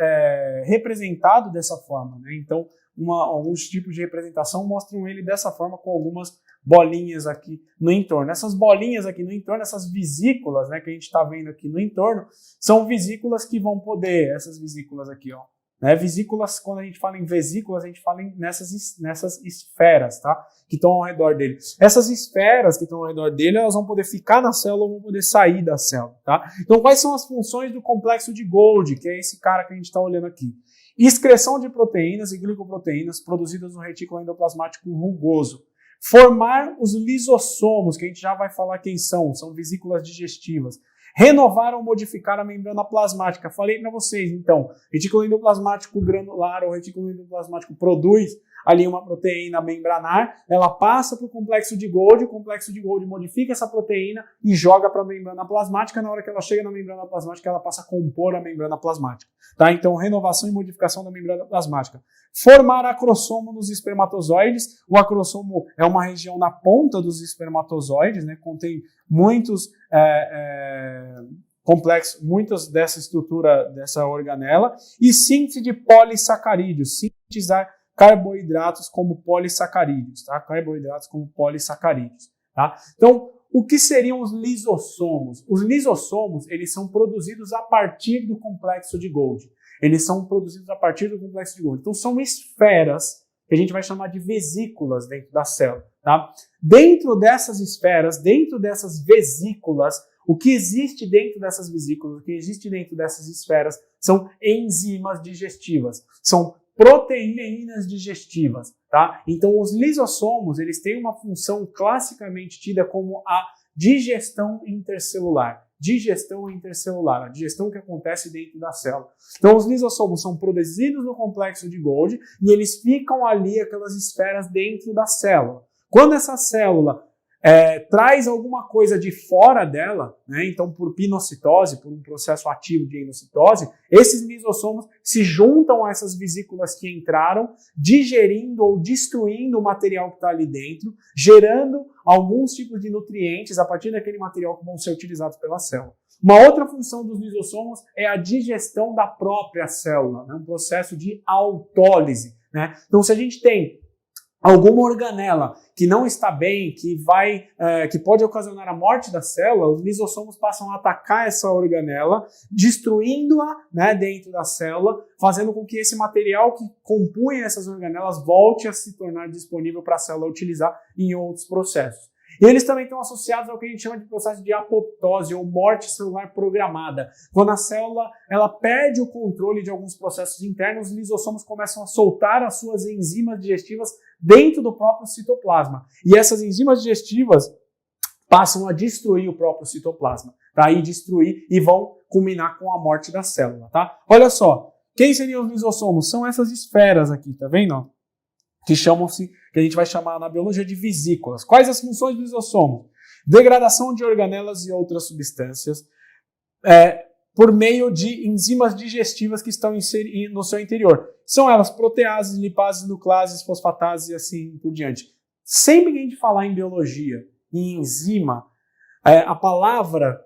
representado dessa forma, né? Então, alguns tipos de representação mostram ele dessa forma, com algumas bolinhas aqui no entorno. Essas bolinhas aqui no entorno, essas vesículas, né, que a gente está vendo aqui no entorno, são vesículas que vão poder, essas vesículas aqui, ó, né? Vesículas, quando a gente fala em vesículas, a gente fala nessas esferas, tá? Que estão ao redor dele. Essas esferas que estão ao redor dele, elas vão poder ficar na célula ou vão poder sair da célula, tá? Então, quais são as funções do complexo de Golgi, que é esse cara que a gente está olhando aqui? Excreção de proteínas e glicoproteínas produzidas no retículo endoplasmático rugoso. Formar os lisossomos, que a gente já vai falar quem são vesículas digestivas. Renovar ou modificar a membrana plasmática. Falei para vocês, então, retículo endoplasmático granular ou retículo endoplasmático produz ali uma proteína membranar, ela passa para o complexo de Golgi modifica essa proteína e joga para a membrana plasmática. Na hora que ela chega na membrana plasmática, ela passa a compor a membrana plasmática. Tá? Então, renovação e modificação da membrana plasmática. Formar acrossomo nos espermatozoides. O acrossomo é uma região na ponta dos espermatozoides, né? Contém muitos complexos, muitas dessa estrutura dessa organela. E síntese de polissacarídeos, sintetizar carboidratos como polissacarídeos, tá? Carboidratos como polissacarídeos, tá? Então, o que seriam os lisossomos? Os lisossomos, eles são produzidos a partir do complexo de Golgi. Então, são esferas que a gente vai chamar de vesículas dentro da célula, tá? Dentro dessas esferas, dentro dessas vesículas, o que existe dentro dessas vesículas, o que existe dentro dessas esferas são enzimas digestivas, são proteínas digestivas, tá? Então, os lisossomos, eles têm uma função classicamente tida como a digestão intercelular. A digestão que acontece dentro da célula. Então, os lisossomos são produzidos no complexo de Golgi e eles ficam ali, aquelas esferas dentro da célula. Quando essa célula traz alguma coisa de fora dela, né? Então por pinocitose, por um processo ativo de endocitose, esses lisossomos se juntam a essas vesículas que entraram, digerindo ou destruindo o material que está ali dentro, gerando alguns tipos de nutrientes a partir daquele material que vão ser utilizados pela célula. Uma outra função dos lisossomos é a digestão da própria célula, né? Um processo de autólise, né? Então, se a gente tem alguma organela que não está bem, que pode ocasionar a morte da célula, os lisossomos passam a atacar essa organela, destruindo-a, né, dentro da célula, fazendo com que esse material que compunha essas organelas volte a se tornar disponível para a célula utilizar em outros processos. E eles também estão associados ao que a gente chama de processo de apoptose ou morte celular programada. Quando a célula ela perde o controle de alguns processos internos, os lisossomos começam a soltar as suas enzimas digestivas dentro do próprio citoplasma. E essas enzimas digestivas passam a destruir o próprio citoplasma, tá? E destruir e vão culminar com a morte da célula, tá? Olha só, quem seriam os lisossomos? São essas esferas aqui, tá vendo? Que a gente vai chamar na biologia de vesículas. Quais as funções do lisossomo? Degradação de organelas e outras substâncias por meio de enzimas digestivas que estão no seu interior. São elas proteases, lipases, nucleases, fosfatases e assim por diante. Sempre que a gente falar em biologia, em enzima, a palavra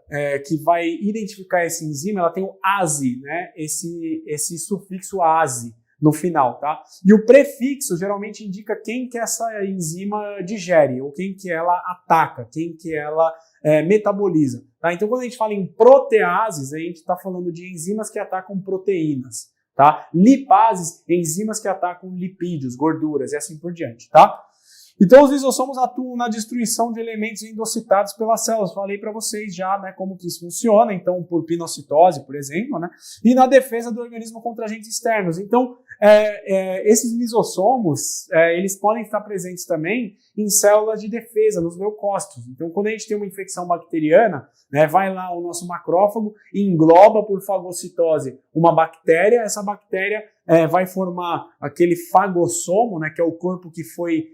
que vai identificar essa enzima, ela tem o ase, né? Esse sufixo ase no final, tá? E o prefixo geralmente indica quem que essa enzima digere, ou quem que ela ataca, quem que ela metaboliza, tá? Então, quando a gente fala em proteases, a gente está falando de enzimas que atacam proteínas, tá? Lipases, enzimas que atacam lipídios, gorduras e assim por diante, tá? Então, os lisossomos atuam na destruição de elementos endocitados pelas células. Falei para vocês já, né, como que isso funciona, então, por pinocitose, por exemplo, né, e na defesa do organismo contra agentes externos. Então, esses lisossomos, eles podem estar presentes também em células de defesa, nos leucócitos. Então, quando a gente tem uma infecção bacteriana, né, vai lá o nosso macrófago e engloba por fagocitose uma bactéria, essa bactéria vai formar aquele fagossomo, né, que é o corpo que foi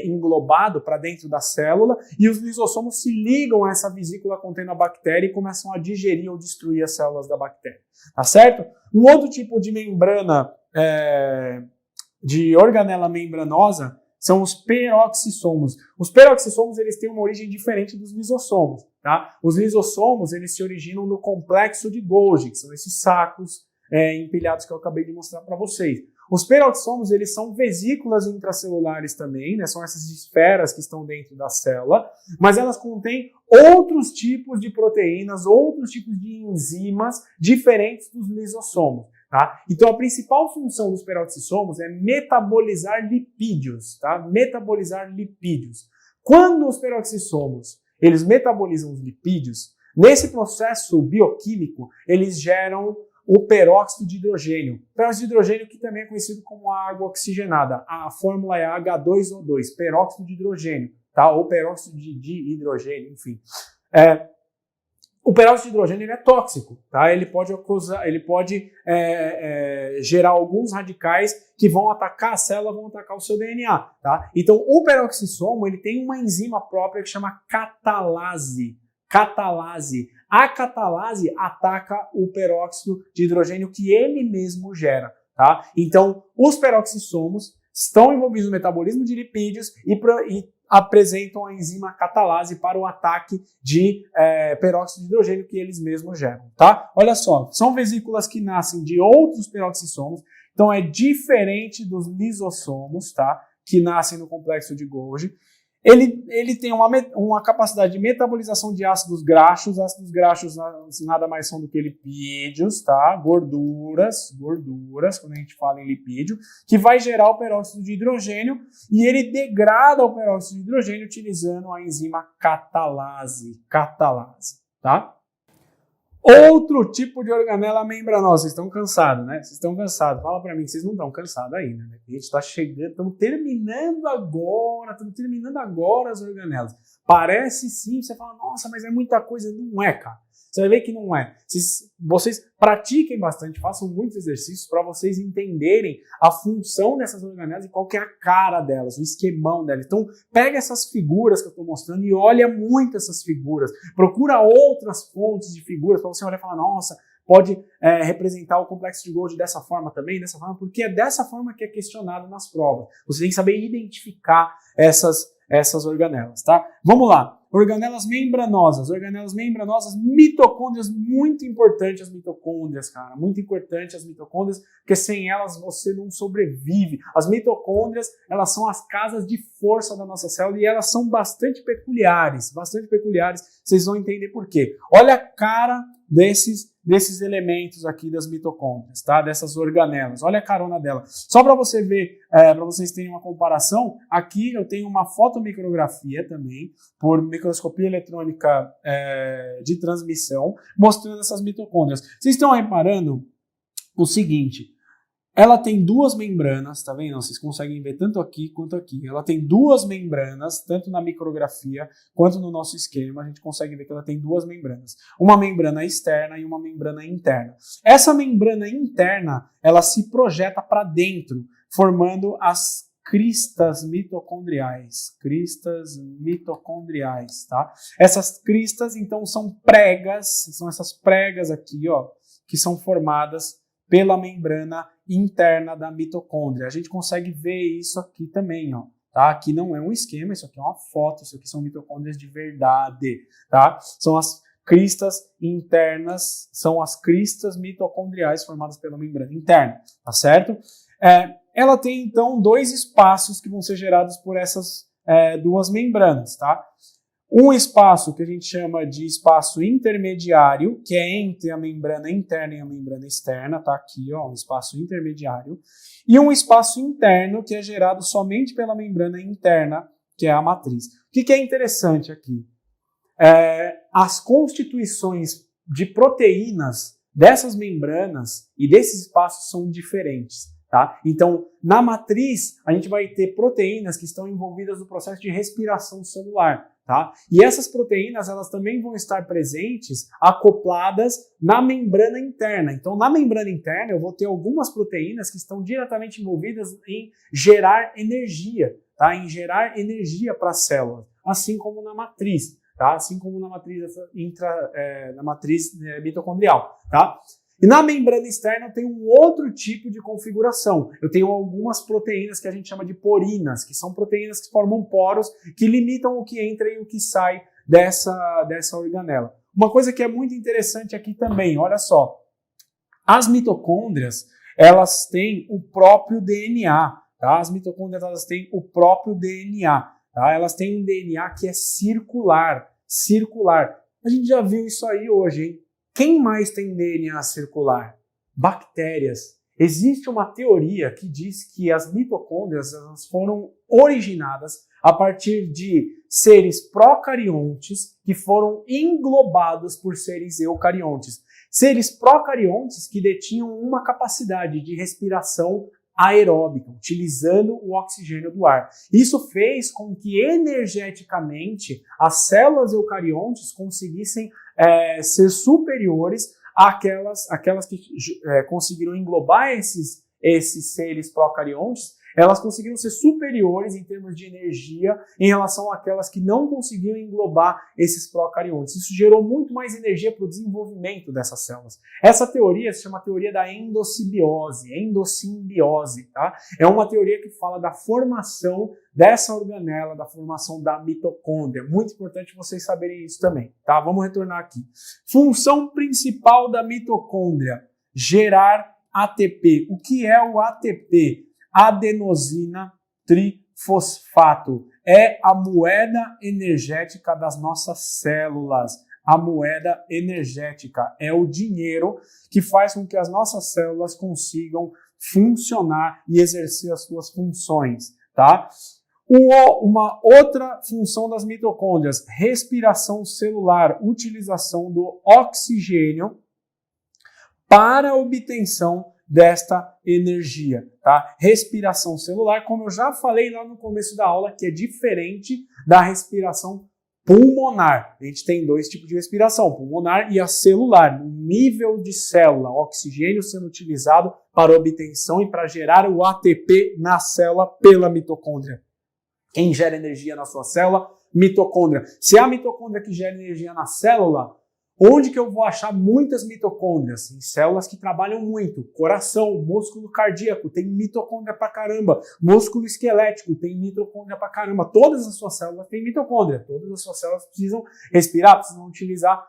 englobado para dentro da célula, e os lisossomos se ligam a essa vesícula contendo a bactéria e começam a digerir ou destruir as células da bactéria. Tá certo? Um outro tipo de membrana, de organela membranosa, são os peroxissomos. Os peroxissomos, eles têm uma origem diferente dos lisossomos, tá? Os lisossomos, eles se originam no complexo de Golgi, que são esses sacos empilhados que eu acabei de mostrar para vocês. Os peroxissomos, eles são vesículas intracelulares também, né? São essas esferas que estão dentro da célula, mas elas contêm outros tipos de proteínas, outros tipos de enzimas diferentes dos lisossomos. Tá? Então, a principal função dos peroxissomos é metabolizar lipídios, tá? Metabolizar lipídios. Quando os peroxissomos, eles metabolizam os lipídios, nesse processo bioquímico, eles geram o peróxido de hidrogênio. Peróxido de hidrogênio que também é conhecido como água oxigenada. A fórmula é H2O2, peróxido de hidrogênio, tá? Ou peróxido de hidrogênio, enfim. O peróxido de hidrogênio ele é tóxico, tá? Ele pode gerar alguns radicais que vão atacar a célula, vão atacar o seu DNA, tá? Então, o peroxissomo ele tem uma enzima própria que chama catalase. A catalase ataca o peróxido de hidrogênio que ele mesmo gera, tá? Então, os peroxissomos estão envolvidos no metabolismo de lipídios e apresentam a enzima catalase para o ataque de peróxido de hidrogênio que eles mesmos geram, tá? Olha só, são vesículas que nascem de outros peroxissomos, então é diferente dos lisossomos, tá? Que nascem no complexo de Golgi. Ele tem uma capacidade de metabolização de ácidos graxos. Ácidos graxos nada mais são do que lipídios, tá? Gorduras, quando a gente fala em lipídio, que vai gerar o peróxido de hidrogênio e ele degrada o peróxido de hidrogênio utilizando a enzima catalase, tá? Outro tipo de organela membranosa. Vocês estão cansados, né? Vocês estão cansados. Fala pra mim que vocês não estão cansados ainda, né? A gente está chegando, estamos terminando agora as organelas. Parece sim, você fala, nossa, mas é muita coisa. Não é, cara. Você vai ver que não é. Vocês pratiquem bastante, façam muitos exercícios para vocês entenderem a função dessas organelas e qual que é a cara delas, o esquemão delas. Então, pega essas figuras que eu estou mostrando e olha muito essas figuras. Procura outras fontes de figuras para você olhar e falar, nossa, pode representar o complexo de Golgi dessa forma também, porque é dessa forma que é questionado nas provas. Você tem que saber identificar essas organelas, tá? Vamos lá. Organelas membranosas, mitocôndrias, muito importante as mitocôndrias, cara, muito importante as mitocôndrias, porque sem elas você não sobrevive. As mitocôndrias, elas são as casas de força da nossa célula e elas são bastante peculiares, vocês vão entender por quê. Olha a cara desses elementos aqui das mitocôndrias, tá? Dessas organelas. Olha a carona dela. Só para você ver, para vocês terem uma comparação, aqui eu tenho uma fotomicrografia também, por microscopia eletrônica de transmissão, mostrando essas mitocôndrias. Vocês estão reparando o seguinte, ela tem duas membranas, tá vendo? Vocês conseguem ver tanto aqui quanto aqui. Ela tem duas membranas, tanto na micrografia quanto no nosso esquema. A gente consegue ver que ela tem duas membranas. Uma membrana externa e uma membrana interna. Essa membrana interna, ela se projeta para dentro, formando as cristas mitocondriais, tá? Essas cristas, então, são essas pregas aqui, ó, que são formadas pela membrana interna da mitocôndria. A gente consegue ver isso aqui também, ó, tá? Aqui não é um esquema, isso aqui é uma foto, isso aqui são mitocôndrias de verdade, tá? São as cristas internas, são as cristas mitocondriais formadas pela membrana interna, tá certo? Ela tem, então, dois espaços que vão ser gerados por essas duas membranas, tá? Um espaço que a gente chama de espaço intermediário, que é entre a membrana interna e a membrana externa, tá aqui, ó, um espaço intermediário. E um espaço interno, que é gerado somente pela membrana interna que é a matriz. O que é interessante aqui? As constituições de proteínas dessas membranas e desses espaços são diferentes. Tá? Então, na matriz, a gente vai ter proteínas que estão envolvidas no processo de respiração celular. Tá? E essas proteínas, elas também vão estar presentes, acopladas na membrana interna. Então, na membrana interna, eu vou ter algumas proteínas que estão diretamente envolvidas em gerar energia, tá? Em gerar energia para as células, assim como na matriz, tá? Assim como na matriz, na matriz mitocondrial. Tá? E na membrana externa eu tenho um outro tipo de configuração. Eu tenho algumas proteínas que a gente chama de porinas, que são proteínas que formam poros, que limitam o que entra e o que sai dessa organela. Uma coisa que é muito interessante aqui também, olha só. As mitocôndrias, elas têm o próprio DNA. Tá? As mitocôndrias, elas têm o próprio DNA. Tá? Elas têm um DNA que é circular. A gente já viu isso aí hoje, hein? Quem mais tem DNA circular? Bactérias. Existe uma teoria que diz que as mitocôndrias elas foram originadas a partir de seres procariontes que foram englobados por seres eucariontes. Seres procariontes que detinham uma capacidade de respiração aeróbica, utilizando o oxigênio do ar. Isso fez com que energeticamente as células eucariontes conseguissem ser superiores àquelas que conseguiram englobar esses seres procariontes. Elas conseguiram ser superiores em termos de energia em relação àquelas que não conseguiam englobar esses procariontes. Isso gerou muito mais energia para o desenvolvimento dessas células. Essa teoria se chama teoria da endossimbiose, tá? É uma teoria que fala da formação dessa organela, da formação da mitocôndria. Muito importante vocês saberem isso também, tá? Vamos retornar aqui. Função principal da mitocôndria: gerar ATP. O que é o ATP? Adenosina trifosfato. É a moeda energética das nossas células. A moeda energética é o dinheiro que faz com que as nossas células consigam funcionar e exercer as suas funções, tá? Uma outra função das mitocôndrias: respiração celular, utilização do oxigênio para a obtenção desta energia, tá? Respiração celular, como eu já falei lá no começo da aula, que é diferente da respiração pulmonar. A gente tem dois tipos de respiração, pulmonar e a celular, no nível de célula, oxigênio sendo utilizado para obtenção e para gerar o ATP na célula pela mitocôndria. Quem gera energia na sua célula? Mitocôndria. Se é a mitocôndria que gera energia na célula, onde que eu vou achar muitas mitocôndrias? Em células que trabalham muito. Coração, músculo cardíaco, tem mitocôndria pra caramba. Músculo esquelético, tem mitocôndria pra caramba. Todas as suas células têm mitocôndria. Todas as suas células precisam respirar, precisam utilizar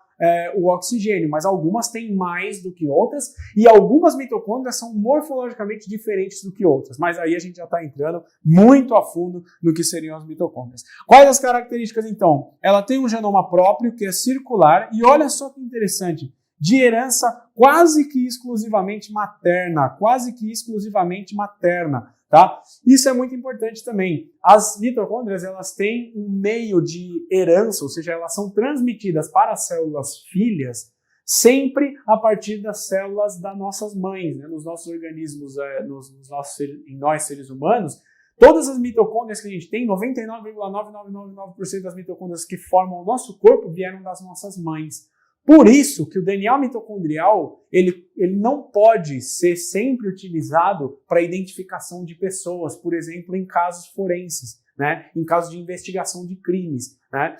o oxigênio, mas algumas têm mais do que outras e algumas mitocôndrias são morfologicamente diferentes do que outras. Mas aí a gente já está entrando muito a fundo no que seriam as mitocôndrias. Quais as características, então? Ela tem um genoma próprio, que é circular, e olha só que interessante, de herança quase que exclusivamente materna, tá? Isso é muito importante também. As mitocôndrias, elas têm um meio de herança, ou seja, elas são transmitidas para as células filhas sempre a partir das células das nossas mães, né? Nos nossos organismos, em nós seres humanos. Todas as mitocôndrias que a gente tem, 99,9999% das mitocôndrias que formam o nosso corpo vieram das nossas mães. Por isso que o DNA mitocondrial ele não pode ser sempre utilizado para identificação de pessoas, por exemplo, em casos forenses, né? Em casos de investigação de crimes. Né?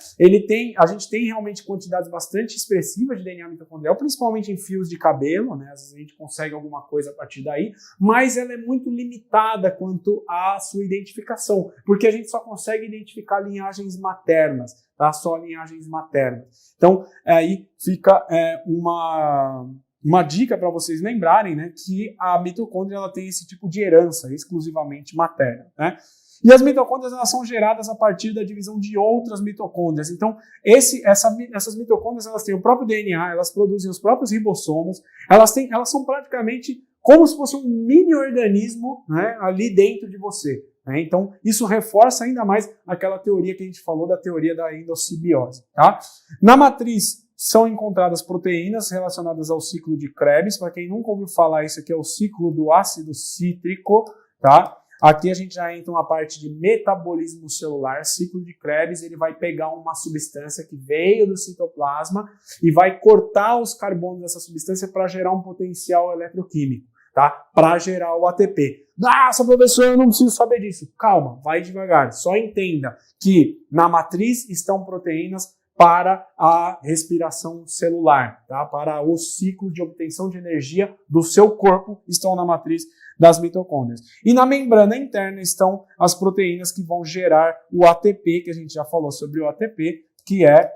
A gente tem realmente quantidades bastante expressivas de DNA mitocondrial, principalmente em fios de cabelo, né? Às vezes a gente consegue alguma coisa a partir daí, mas ela é muito limitada quanto à sua identificação, porque a gente só consegue identificar linhagens maternas, tá? Só linhagens maternas. Então, aí fica uma dica para vocês lembrarem, né, que a mitocôndria ela tem esse tipo de herança exclusivamente materna, né? E as mitocôndrias elas são geradas a partir da divisão de outras mitocôndrias. Então, essas mitocôndrias elas têm o próprio DNA, elas produzem os próprios ribossomos, elas são praticamente como se fosse um mini organismo, né, ali dentro de você. né? Então, isso reforça ainda mais aquela teoria que a gente falou da teoria da endossimbiose. Tá? Na matriz são encontradas proteínas relacionadas ao ciclo de Krebs. Para quem nunca ouviu falar, isso aqui é o ciclo do ácido cítrico. Tá? Aqui a gente já entra uma parte de metabolismo celular. Ciclo de Krebs, ele vai pegar uma substância que veio do citoplasma e vai cortar os carbonos dessa substância para gerar um potencial eletroquímico, tá? Para gerar o ATP. Nossa, professor, eu não preciso saber disso. Calma, vai devagar. Só entenda que na matriz estão proteínas para a respiração celular, tá? Para o ciclo de obtenção de energia do seu corpo estão na matriz das mitocôndrias. E na membrana interna estão as proteínas que vão gerar o ATP, que a gente já falou sobre o ATP, que é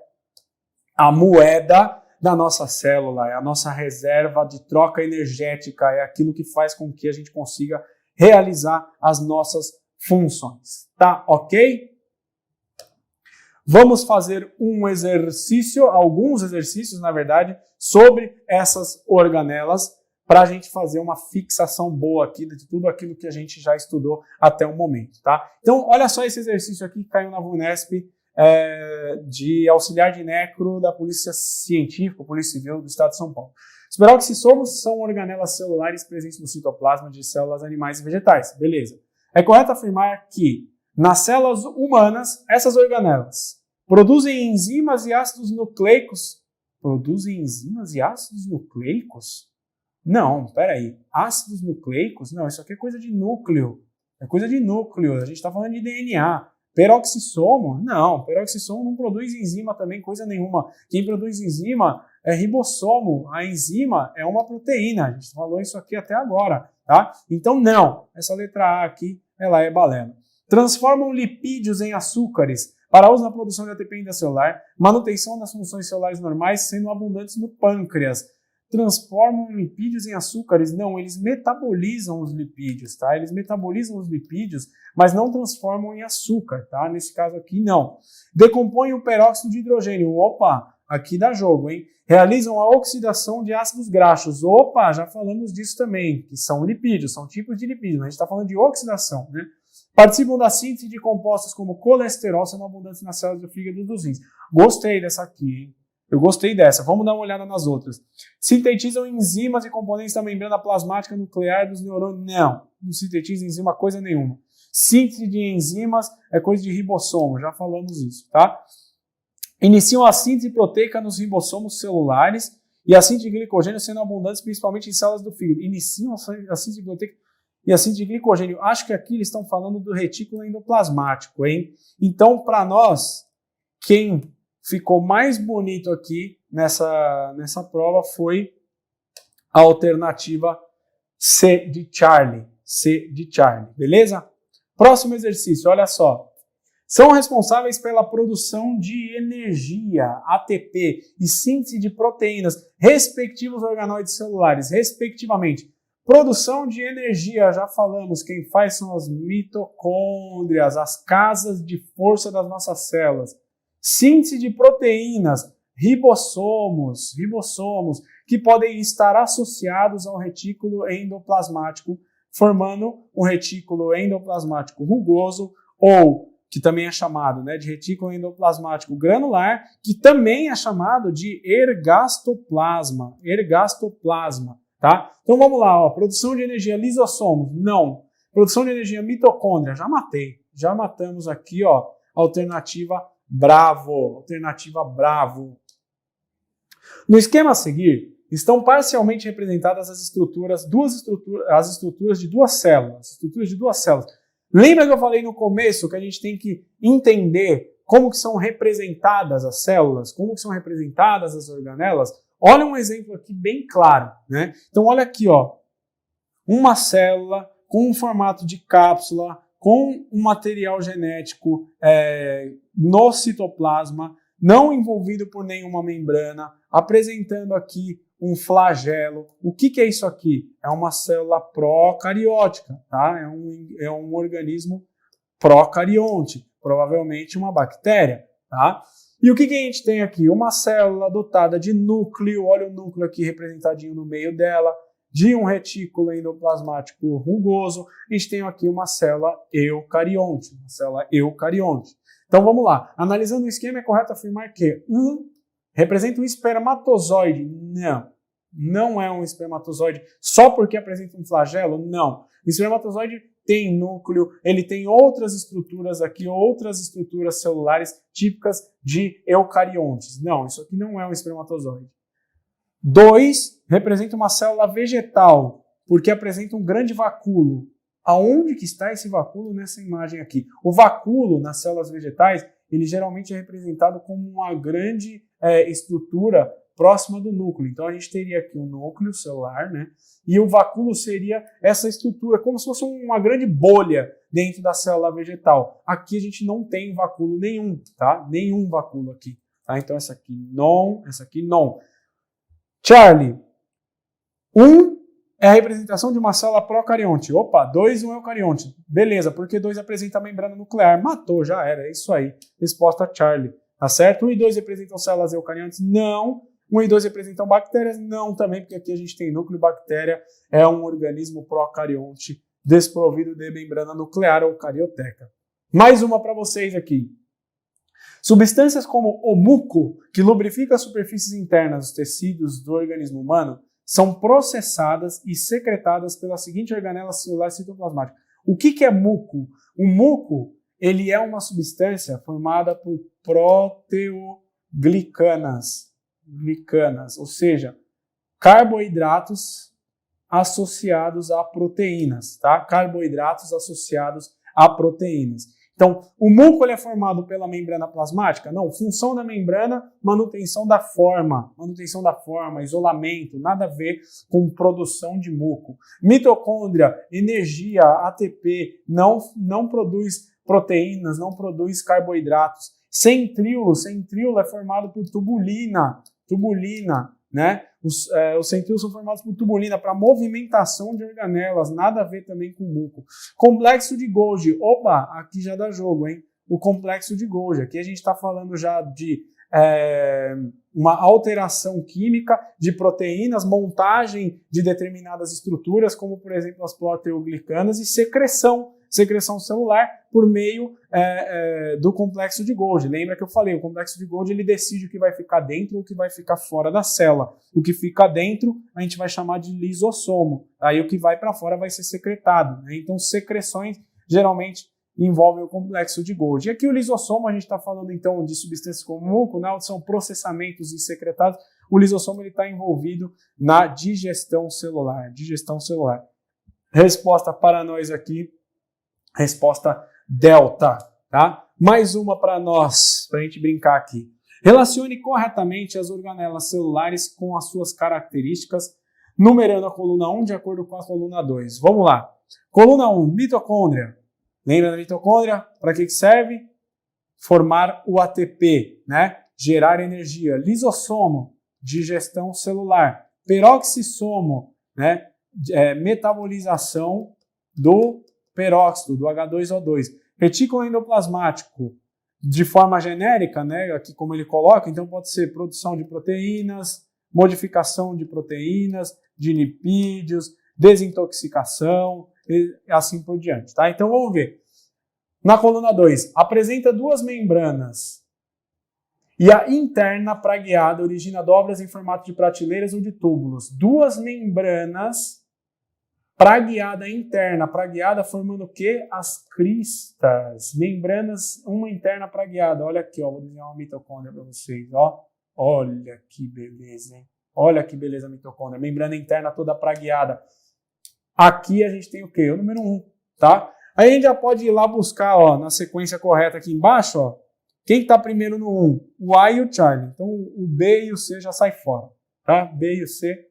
a moeda da nossa célula, é a nossa reserva de troca energética, é aquilo que faz com que a gente consiga realizar as nossas funções. Tá ok? Vamos fazer um exercício, alguns exercícios, na verdade, sobre essas organelas, para a gente fazer uma fixação boa aqui de tudo aquilo que a gente já estudou até o momento, tá? Então, olha só esse exercício aqui que caiu na VUNESP, de auxiliar de necro da Polícia Científica, Polícia Civil do Estado de São Paulo. Os peroxissomos são organelas celulares presentes no citoplasma de células animais e vegetais. Beleza. É correto afirmar que nas células humanas, essas organelas produzem enzimas e ácidos nucleicos. Produzem enzimas e ácidos nucleicos? Não, peraí. Ácidos nucleicos? Não, isso aqui é coisa de núcleo. É coisa de núcleo. A gente está falando de DNA. Peroxissomo? Não, peroxissomo não produz enzima também, coisa nenhuma. Quem produz enzima é ribossomo. A enzima é uma proteína. A gente falou isso aqui até agora, tá? Então, não. Essa letra A aqui, ela é balela. Transformam lipídios em açúcares para uso na produção de ATP intracelular, manutenção das funções celulares normais, sendo abundantes no pâncreas. Transformam lipídios em açúcares? Não, eles metabolizam os lipídios, tá? Eles metabolizam os lipídios, mas não transformam em açúcar, tá? Nesse caso aqui, não. Decompõem o peróxido de hidrogênio. Opa, aqui dá jogo, hein? Realizam a oxidação de ácidos graxos. Opa, já falamos disso também, que são lipídios, são tipos de lipídios, mas a gente está falando de oxidação, né? Participam da síntese de compostos como colesterol, sendo abundantes nas células do fígado e dos rins. Gostei dessa aqui, hein? Eu gostei dessa. Vamos dar uma olhada nas outras. Sintetizam enzimas e componentes da membrana plasmática nuclear dos neurônios. Não sintetiza enzima coisa nenhuma. Síntese de enzimas é coisa de ribossomo. Já falamos isso, tá? Iniciam a síntese proteica nos ribossomos celulares e a síntese de glicogênio sendo abundantes principalmente em células do fígado. Iniciam a síntese proteica e a síntese de glicogênio. Acho que aqui eles estão falando do retículo endoplasmático, hein? Então, para nós, quem ficou mais bonito aqui nessa prova foi a alternativa C de Charlie. C de Charlie, beleza? Próximo exercício, olha só. São responsáveis pela produção de energia, ATP, e síntese de proteínas, respectivos organoides celulares, respectivamente. Produção de energia, já falamos, quem faz são as mitocôndrias, as casas de força das nossas células. Síntese de proteínas, ribossomos, que podem estar associados ao retículo endoplasmático, formando um retículo endoplasmático rugoso, ou que também é chamado, né, de retículo endoplasmático granular, que também é chamado de ergastoplasma, tá? Então vamos lá, ó, produção de energia lisossomos, não. Produção de energia mitocôndria, já matamos aqui, ó, alternativa Bravo. No esquema a seguir, estão parcialmente representadas as estruturas de duas células. Lembra que eu falei no começo que a gente tem que entender como que são representadas as células, como que são representadas as organelas? Olha um exemplo aqui bem claro, né? Então olha aqui, ó, uma célula com um formato de cápsula, com um material genético no citoplasma, não envolvido por nenhuma membrana, apresentando aqui um flagelo. O que é isso aqui? É uma célula procariótica, tá? É um organismo procarionte, provavelmente uma bactéria, tá? E o que a gente tem aqui? Uma célula dotada de núcleo, olha o núcleo aqui representadinho no meio dela, de um retículo endoplasmático rugoso, a gente tem aqui uma célula eucarionte. Então vamos lá. Analisando o esquema, é correto afirmar que representa um espermatozoide? Não é um espermatozoide só porque apresenta um flagelo? Não. O espermatozoide tem núcleo, ele tem outras estruturas aqui, outras estruturas celulares típicas de eucariontes. Não, isso aqui não é um espermatozoide. 2, representa uma célula vegetal, porque apresenta um grande vacúolo. Aonde que está esse vacúolo nessa imagem aqui? O vacúolo nas células vegetais, ele geralmente é representado como uma grande estrutura próxima do núcleo. Então a gente teria aqui um núcleo celular, né? E o vacúolo seria essa estrutura, como se fosse uma grande bolha dentro da célula vegetal. Aqui a gente não tem vacúolo nenhum, tá? Nenhum vacúolo aqui. Tá? Então essa aqui não. Charlie, 1 é a representação de uma célula procarionte. Opa, 2 um eucarionte. Beleza, porque 2 apresenta a membrana nuclear. Matou, já era, é isso aí. Resposta Charlie. Tá certo? 1 e 2 representam células eucariontes? Não. 1 e 2 representam bactérias? Não também, porque aqui a gente tem núcleo. Bactéria é um organismo procarionte desprovido de membrana nuclear ou carioteca. Mais uma para vocês aqui. Substâncias como o muco, que lubrifica as superfícies internas dos tecidos do organismo humano, são processadas e secretadas pela seguinte organela celular citoplasmática. O que é muco? O muco, ele é uma substância formada por proteoglicanas, ou seja, carboidratos associados a proteínas, tá? Carboidratos associados a proteínas. Então, o muco ele é formado pela membrana plasmática? Não, função da membrana, manutenção da forma, isolamento, nada a ver com produção de muco. Mitocôndria, energia, ATP, não produz proteínas, não produz carboidratos. Centríolo é formado por tubulina, né? Os centríolos são formados por tubulina para movimentação de organelas, nada a ver também com muco. Complexo de Golgi, opa, aqui já dá jogo, hein? O complexo de Golgi, aqui a gente está falando já de uma alteração química de proteínas, montagem de determinadas estruturas, como por exemplo as proteoglicanas, e secreção celular por meio do complexo de Golgi. Lembra que eu falei, o complexo de Golgi ele decide o que vai ficar dentro ou o que vai ficar fora da célula. O que fica dentro a gente vai chamar de lisossomo. Aí o que vai para fora vai ser secretado, né? Então secreções geralmente envolvem o complexo de Golgi. E aqui o lisossomo, a gente está falando então de substâncias como muco, né? São processamentos e secretados. O lisossomo está envolvido na digestão celular. Resposta para nós aqui. Resposta delta, tá? Mais uma para nós, para a gente brincar aqui. Relacione corretamente as organelas celulares com as suas características, numerando a coluna 1 de acordo com a coluna 2. Vamos lá. Coluna 1, mitocôndria. Lembra da mitocôndria? Para que serve? Formar o ATP, né? Gerar energia. Lisossomo, digestão celular. Peroxissomo, né? Metabolização do peróxido, do H2O2. Retículo endoplasmático, de forma genérica, né, aqui como ele coloca, então pode ser produção de proteínas, modificação de proteínas, de lipídios, desintoxicação e assim por diante, tá? Então vamos ver. Na coluna 2, apresenta 2 membranas e a interna pragueada origina dobras em formato de prateleiras ou de túbulos. 2 membranas pragueada interna, pragueada formando o quê? As cristas, membranas, uma interna pragueada. Olha aqui, ó, vou desenhar uma mitocôndria para vocês, ó. Olha que beleza, hein? Olha que beleza a mitocôndria, membrana interna toda pragueada. Aqui a gente tem o quê? O número 1, tá? Aí a gente já pode ir lá buscar, ó, na sequência correta aqui embaixo, ó. Quem está primeiro no 1? O A e o Charlie. Então o B e o C já sai fora, tá? B e o C.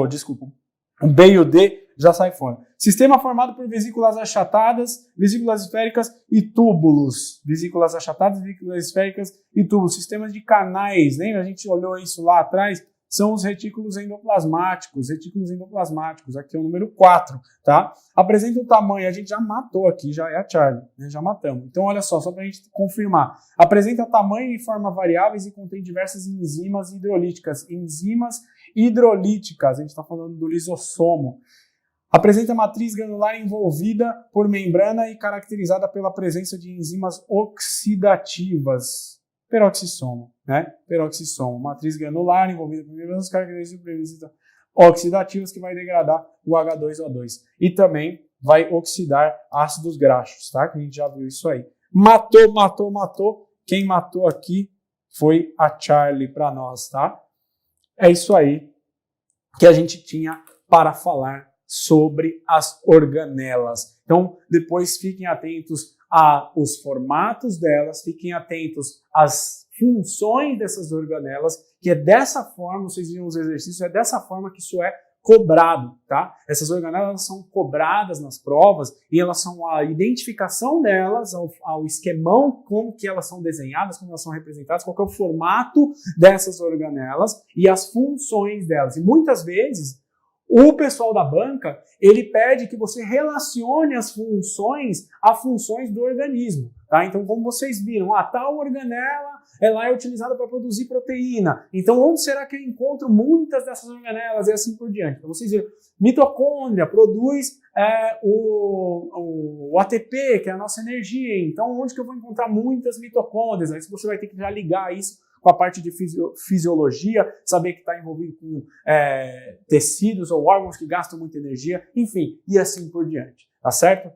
Desculpa. O B e o D já sai fora. Sistema formado por vesículas achatadas, vesículas esféricas e túbulos. Vesículas achatadas, vesículas esféricas e túbulos. Sistemas de canais. Lembra? A gente olhou isso lá atrás. são os retículos endoplasmáticos. Retículos endoplasmáticos, aqui é o número 4, tá? Apresenta o tamanho, a gente já matou aqui, já é a Charlie, né? Já matamos. Então, olha só para a gente confirmar. Apresenta tamanho e forma variáveis e contém diversas enzimas hidrolíticas. Enzimas hidrolíticas, a gente está falando do lisossomo. Apresenta matriz granular envolvida por membrana e caracterizada pela presença de enzimas oxidativas. Peroxissomo, né? Peroxissomo. Matriz granular envolvida por membranas características oxidativas que vai degradar o H2O2. E também vai oxidar ácidos graxos, tá? Que a gente já viu isso aí. Matou. Quem matou aqui foi a Charlie para nós, tá? É isso aí que a gente tinha para falar sobre as organelas. Então, depois fiquem atentos aos formatos delas, fiquem atentos às funções dessas organelas, que é dessa forma, vocês viram os exercícios, é dessa forma que isso é cobrado, tá? Essas organelas são cobradas nas provas em relação à identificação delas, ao esquemão, como que elas são desenhadas, como elas são representadas, qual que é o formato dessas organelas e as funções delas. E muitas vezes o pessoal da banca, ele pede que você relacione as funções a funções do organismo, tá? Então, como vocês viram, tal organela ela é utilizada para produzir proteína. Então, onde será que eu encontro muitas dessas organelas e assim por diante? Então, vocês viram, mitocôndria produz o ATP, que é a nossa energia. Então, onde que eu vou encontrar muitas mitocôndrias? Aí você vai ter que já ligar isso com a parte de fisiologia, saber que está envolvido com tecidos ou órgãos que gastam muita energia, enfim, e assim por diante, tá certo?